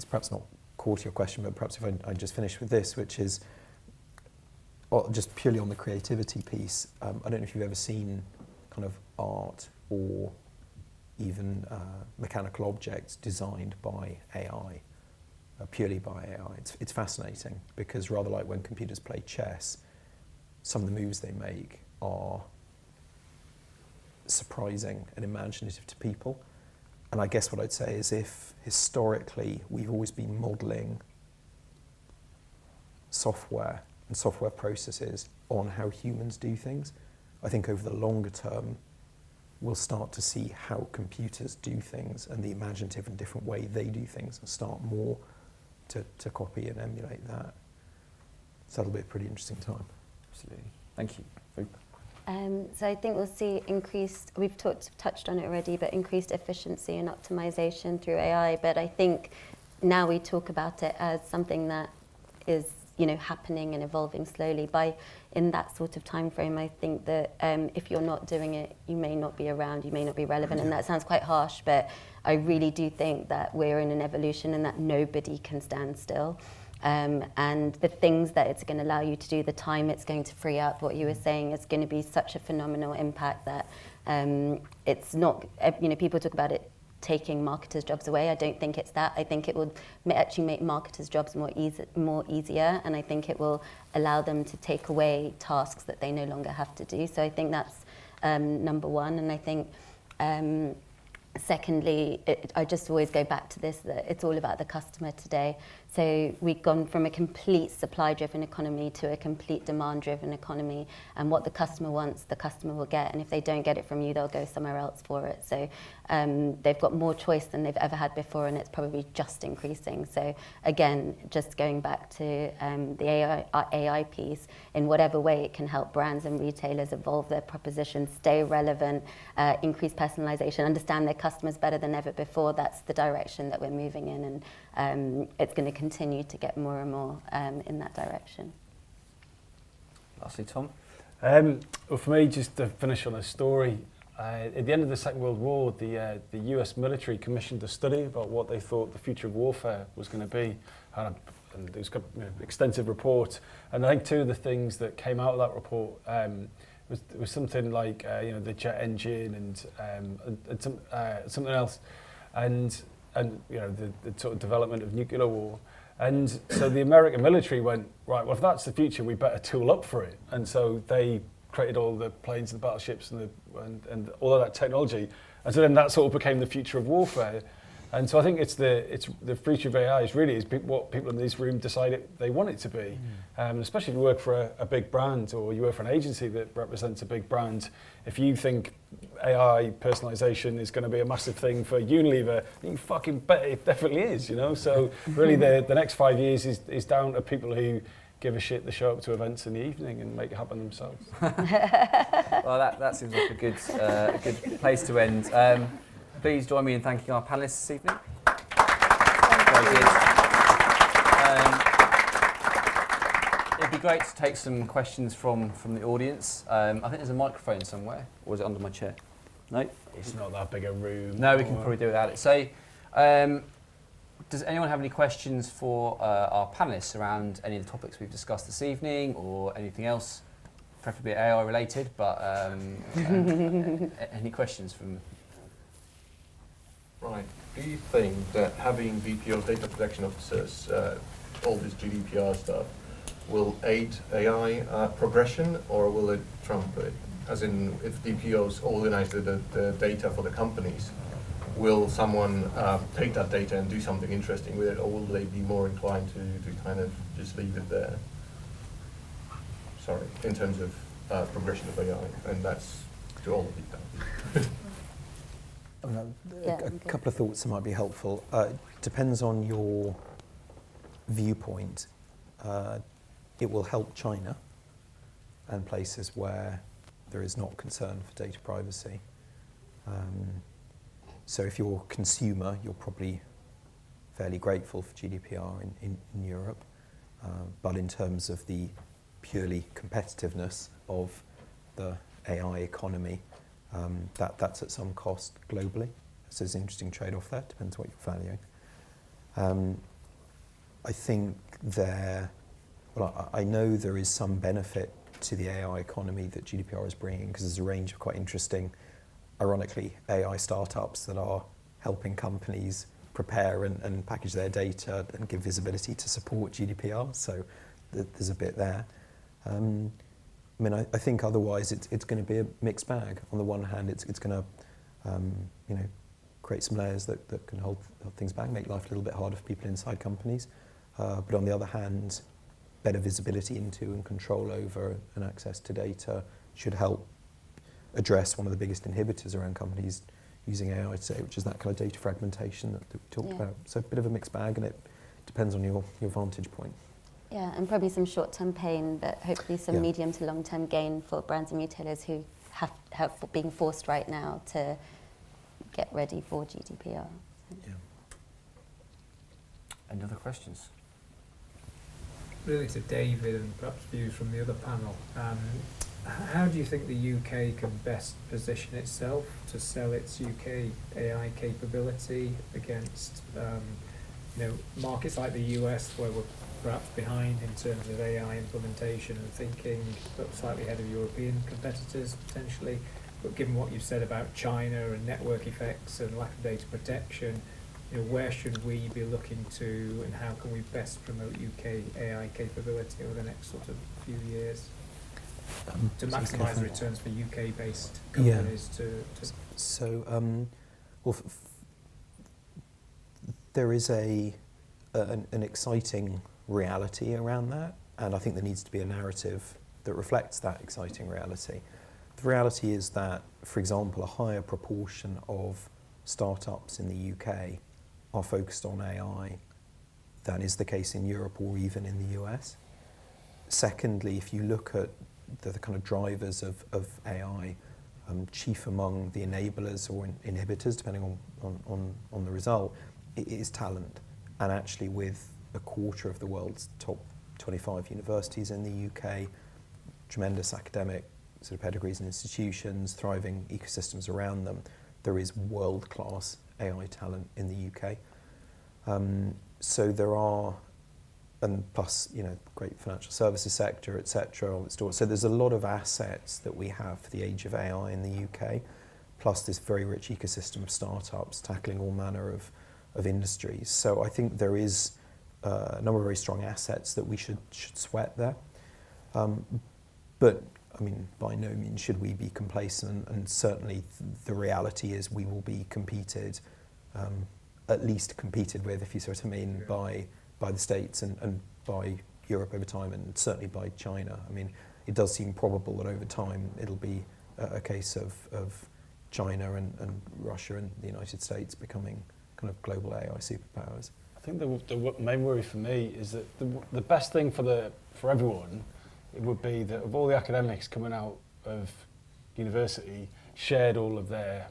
perhaps not core to your question, but perhaps if I just finish with this, which is just purely on the creativity piece. I don't know if you've ever seen kind of art or even mechanical objects designed by AI. Purely by AI. It's fascinating, because rather like when computers play chess, some of the moves they make are surprising and imaginative to people. And I guess what I'd say is, if historically we've always been modelling software and software processes on how humans do things, I think over the longer term we'll start to see how computers do things and the imaginative and different way they do things, and start more to copy and emulate that. So that'll be a pretty interesting time. Absolutely. Thank you. So I think we'll see increased, we've touched on it already, but increased efficiency and optimization through AI. But I think now we talk about it as something that is, you know, happening and evolving slowly. In that sort of time frame, I think that if you're not doing it, you may not be around, you may not be relevant, and that sounds quite harsh, but I really do think that we're in an evolution and that nobody can stand still. And the things that it's going to allow you to do, the time it's going to free up, what you were saying, is going to be such a phenomenal impact that it's not, you know, people talk about it taking marketers' jobs away. I don't think it's that. I think it will actually make marketers' jobs more easier, and I think it will allow them to take away tasks that they no longer have to do. So I think that's number one. And I think secondly, I just always go back to this, that it's all about the customer today. So we've gone from a complete supply-driven economy to a complete demand-driven economy, and what the customer wants, the customer will get, and if they don't get it from you, they'll go somewhere else for it. So they've got more choice than they've ever had before, and it's probably just increasing. So again, just going back to the AI piece, in whatever way it can help brands and retailers evolve their propositions, stay relevant, increase personalization, understand their customers better than ever before, that's the direction that we're moving in, and it's going to continue to get more and more in that direction. Lastly, Tom? Well, for me, just to finish on a story, at the end of the Second World War, the US military commissioned a study about what they thought the future of warfare was going to be, and it was an extensive report. And I think two of the things that came out of that report was something like the jet engine and something else, and the sort of development of nuclear war. And so the American military went, right, well, if that's the future, we better tool up for it. And so they created all the planes and the battleships and all of that technology. And so then that sort of became the future of warfare. And so I think it's the future of AI is what people in this room decide they want it to be. Especially if you work for a big brand, or you work for an agency that represents a big brand. If you think AI personalization is going to be a massive thing for Unilever, you fucking bet it definitely is, you know. So really the next 5 years is down to people who give a shit to show up to events in the evening and make it happen themselves. Well, that seems like a good place to end. Please join me in thanking our panellists this evening. Very good. It'd be great to take some questions from the audience. I think there's a microphone somewhere, or is it under my chair? No? It's not that big a room. No, we can probably do without it. So Does anyone have any questions for our panellists around any of the topics we've discussed this evening, or anything else, preferably AI related? But any questions from? Right. Do you think that having DPO, data protection officers, all this GDPR stuff, will aid AI progression, or will it trump it? As in, if DPOs organize the data for the companies, will someone take that data and do something interesting with it, or will they be more inclined to kind of just leave it there? Sorry, in terms of progression of AI, and that's to all of you. A couple of thoughts that might be helpful. Depends on your viewpoint. It will help China and places where there is not concern for data privacy. So if you're a consumer, you're probably fairly grateful for GDPR in Europe. But in terms of the purely competitiveness of the AI economy, that's at some cost globally. So there's an interesting trade-off there, depends what you're valuing. I think I know there is some benefit to the AI economy that GDPR is bringing, because there's a range of quite interesting, ironically, AI startups that are helping companies prepare and package their data and give visibility to support GDPR. So there's a bit there. I think otherwise it's going to be a mixed bag. On the one hand, it's going to create some layers that can hold things back, make life a little bit harder for people inside companies. But on the other hand, better visibility into and control over and access to data should help address one of the biggest inhibitors around companies using AI today, which is that kind of data fragmentation that we talked about. So a bit of a mixed bag, and it depends on your vantage point. Yeah, and probably some short-term pain, but hopefully some medium to long-term gain for brands and retailers who have being forced right now to get ready for GDPR. Yeah. Any other questions? Really to David, and perhaps views from the other panel. How do you think the UK can best position itself to sell its UK AI capability against markets like the US, where we're perhaps behind in terms of AI implementation and thinking, but slightly ahead of European competitors potentially? But given what you've said about China and network effects and lack of data protection, where should we be looking to, and how can we best promote UK AI capability over the next sort of few years to maximise returns for UK-based companies? There is an exciting reality around that, and I think there needs to be a narrative that reflects that exciting reality. The reality is that, for example, a higher proportion of startups in the UK are focused on AI than is the case in Europe or even in the US. Secondly, if you look at the kind of drivers of AI, chief among the enablers or inhibitors, depending on the result, it is talent. And actually, with a quarter of the world's top 25 universities in the UK, tremendous academic sort of pedigrees and institutions, thriving ecosystems around them, there is world-class AI talent in the UK. So there are, and plus, great financial services sector, etc. So there's a lot of assets that we have for the age of AI in the UK, plus this very rich ecosystem of startups tackling all manner of industries. So I think there is a number of very strong assets that we should sweat there. But by no means should we be complacent, and certainly the reality is we will be at least competed with, if you see what I mean, by the States and by Europe over time, and certainly by China. It does seem probable that over time it'll be a case of China and Russia and the United States becoming kind of global AI superpowers. I think the main worry for me is that the best thing for everyone, it would be that of all the academics coming out of university shared all of their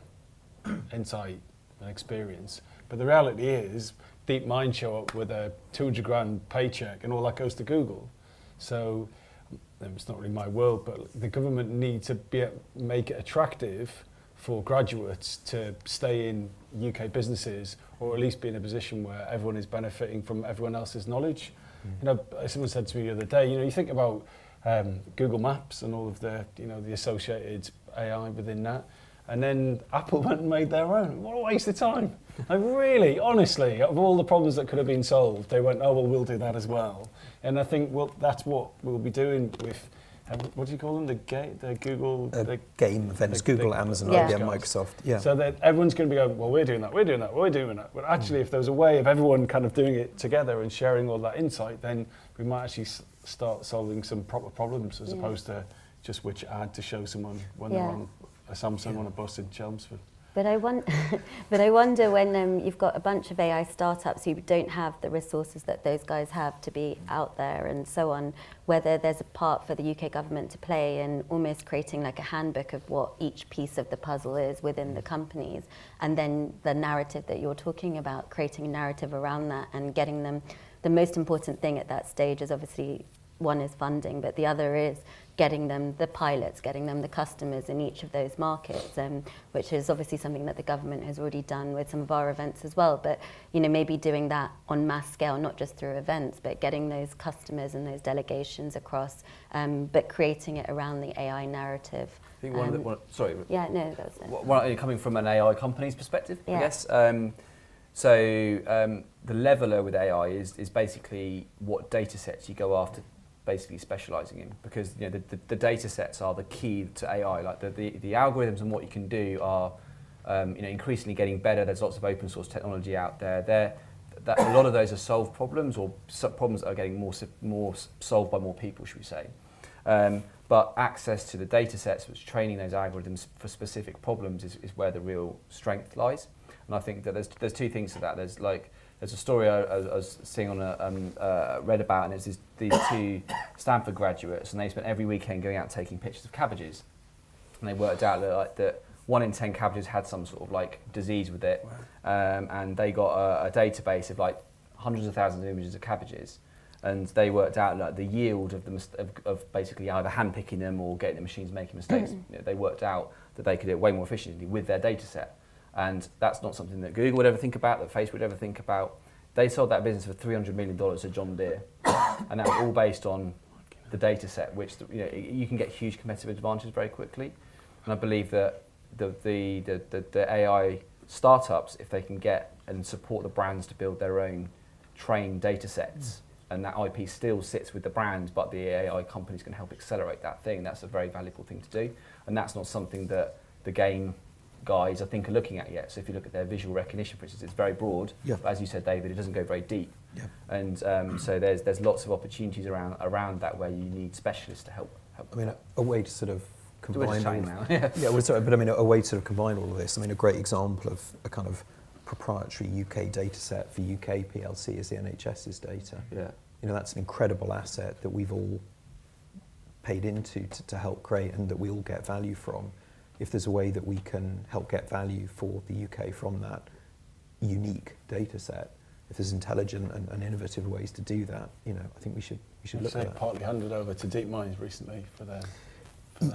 insight and experience. But the reality is, DeepMind show up with a 200 grand paycheck and all that goes to Google. So it's not really my world, but the government needs to make it attractive for graduates to stay in UK businesses, or at least be in a position where everyone is benefiting from everyone else's knowledge. You know, someone said to me the other day, you know, you think about Google Maps and all of the, you know, the associated AI within that, and then Apple went and made their own. What a waste of time. Like really, honestly, of all the problems that could have been solved, they went, oh, well, we'll do that as well. And I think, well, that's what we'll be doing with, what do you call them? The Google... the game events, Google, Amazon, Yeah. IBM, Microsoft. Yeah. So that everyone's going to be going, well, we're doing that, we're doing that, we're doing that. But actually, if there was a way of everyone kind of doing it together and sharing all that insight, then we might actually start solving some proper problems, as opposed to just which ad to show someone when they're on a Samsung on a bus in Chelmsford. But I wonder when you've got a bunch of AI startups who don't have the resources that those guys have to be out there and so on, whether there's a part for the UK government to play in almost creating like a handbook of what each piece of the puzzle is within the companies, and then the narrative that you're talking about, creating a narrative around that and getting them. The most important thing at that stage is obviously, one is funding, but the other is getting them the pilots, getting them the customers in each of those markets, which is obviously something that the government has already done with some of our events as well. But you know, maybe doing that on mass scale, not just through events, but getting those customers and those delegations across, but creating it around the AI narrative. I think one of the, sorry. Yeah, no, that was it. Well, coming from an AI company's perspective, Yeah. I guess. The leveler with AI is basically what data sets you go after, basically specialising in, because you know the data sets are the key to AI. Like the algorithms and what you can do are you know, increasingly getting better. There's lots of open source technology out there. That a lot of those are solved problems, or problems that are getting more solved by more people, should we say? But access to the data sets, which training those algorithms for specific problems, is where the real strength lies. And I think that there's two things to that. There's a story I was seeing on read about, and it's these two Stanford graduates, and they spent every weekend going out taking pictures of cabbages, and they worked out that 1 in 10 cabbages had some sort of like disease with it. Wow. And they got a database of like hundreds of thousands of images of cabbages, and they worked out like the yield of basically either hand picking them or getting the machines making mistakes. You know, they worked out that they could do it way more efficiently with their data set. And that's not something that Google would ever think about, that Facebook would ever think about. They sold that business for $300 million to John Deere, and that was all based on the data set, which you know, you can get huge competitive advantage very quickly. And I believe that the AI startups, if they can get and support the brands to build their own trained data sets, and that IP still sits with the brand, but the AI companies can help accelerate that thing, that's a very valuable thing to do. And that's not something that the game guys I think are looking at yet. So if you look at their visual recognition, for instance, it's very broad, but as you said, David, it doesn't go very deep. And so there's lots of opportunities around that where you need specialists to help. I mean, a way to sort of combine all now. well, sorry, but I mean, a way to sort of combine all of this. I mean, a great example of a kind of proprietary UK data set for UK PLC is the NHS's data. Yeah. You know, that's an incredible asset that we've all paid into to help create, and that we all get value from. If there's a way that we can help get value for the UK from that unique data set, if there's intelligent and innovative ways to do that, you know, I think we should look at that. Partly handed over to DeepMind recently for their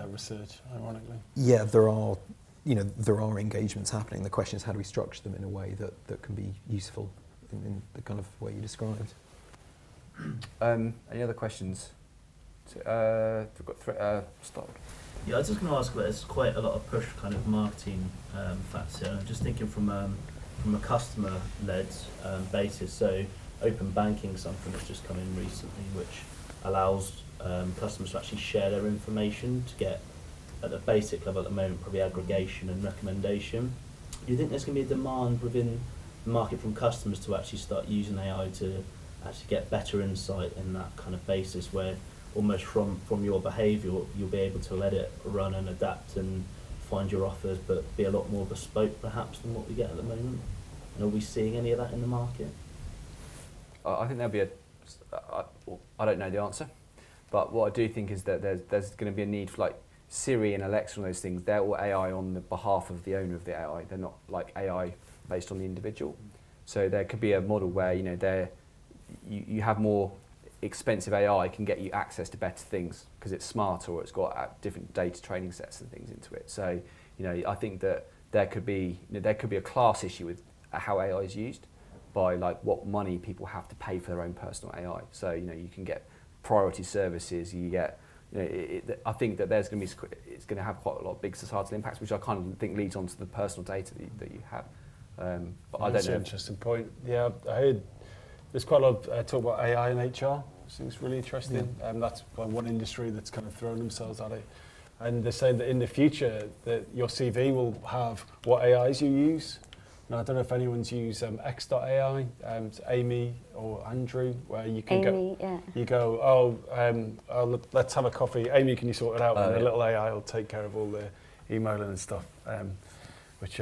research, ironically. Yeah, there are engagements happening. The question is, how do we structure them in a way that can be useful in the kind of way you described? Any other questions? We've got start. Yeah, I was just going to ask, there's quite a lot of push kind of marketing facts here. I'm just thinking from a customer-led basis. So open banking is something that's just come in recently, which allows customers to actually share their information to get, at the basic level at the moment, probably aggregation and recommendation. Do you think there's going to be a demand within the market from customers to actually start using AI to actually get better insight in that kind of basis, where almost from your behaviour you'll be able to let it run and adapt and find your offers, but be a lot more bespoke perhaps than what we get at the moment? And are we seeing any of that in the market? I think there'll be I don't know the answer, but what I do think is that there's going to be a need for like Siri and Alexa and those things. They're all AI on the behalf of the owner of the AI. They're not like AI based on the individual. So there could be a model where, you know, you have more expensive AI can get you access to better things because it's smarter or it's got different data training sets and things into it. So, I think that there could be a class issue with how AI is used by like what money people have to pay for their own personal AI. So, you can get priority services, you get, I think that it's going to have quite a lot of big societal impacts, which I kind of think leads on to the personal data that you have. But I don't know. That's an interesting point. Yeah, I heard there's quite a lot of talk about AI in HR. I think it's really interesting. That's one industry that's kind of thrown themselves at it. And they're saying that in the future that your CV will have what AIs you use. Now, I don't know if anyone's used X.AI, Amy or Andrew, where you can let's have a coffee. Amy, can you sort it out? And the little AI will take care of all the emailing and stuff, which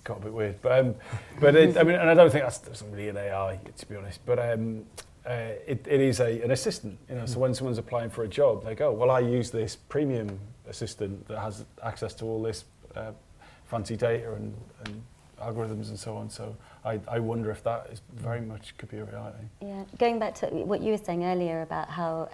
got a bit weird. But and I don't think that's really an AI, to be honest. But it is an assistant. So when someone's applying for a job, they go, well, I use this premium assistant that has access to all this fancy data and algorithms and so on. So I wonder if that is very much could be a reality. Yeah, going back to what you were saying earlier about how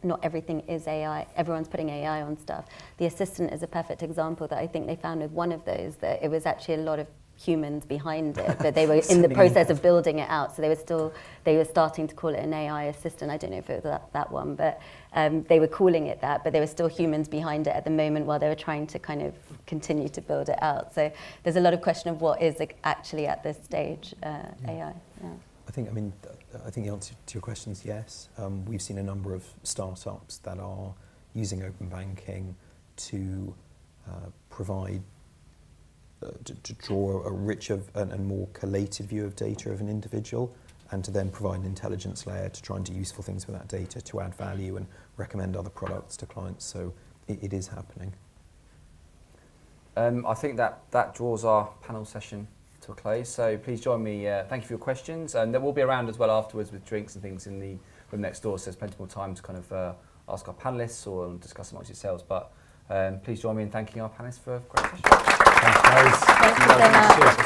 not everything is AI, everyone's putting AI on stuff. The assistant is a perfect example that I think they found with one of those, that it was actually a lot of humans behind it, but they were in the process of building it out. So they were starting to call it an AI assistant. I don't know if it was that one, but they were calling it that, but there were still humans behind it at the moment while they were trying to kind of continue to build it out. So there's a lot of question of what is actually at this stage AI. Yeah. I think the answer to your question is yes. We've seen a number of startups that are using open banking to provide to draw a richer and more collated view of data of an individual, and to then provide an intelligence layer to try and do useful things with that data to add value and recommend other products to clients. So it is happening. I think that draws our panel session to a close. So please join me. Thank you for your questions, and then we'll be around as well afterwards with drinks and things in the room next door. So there's plenty more time to kind of ask our panelists or discuss amongst yourselves. But please join me in thanking our panelists for a great session. Thanks, guys. Thank you so much.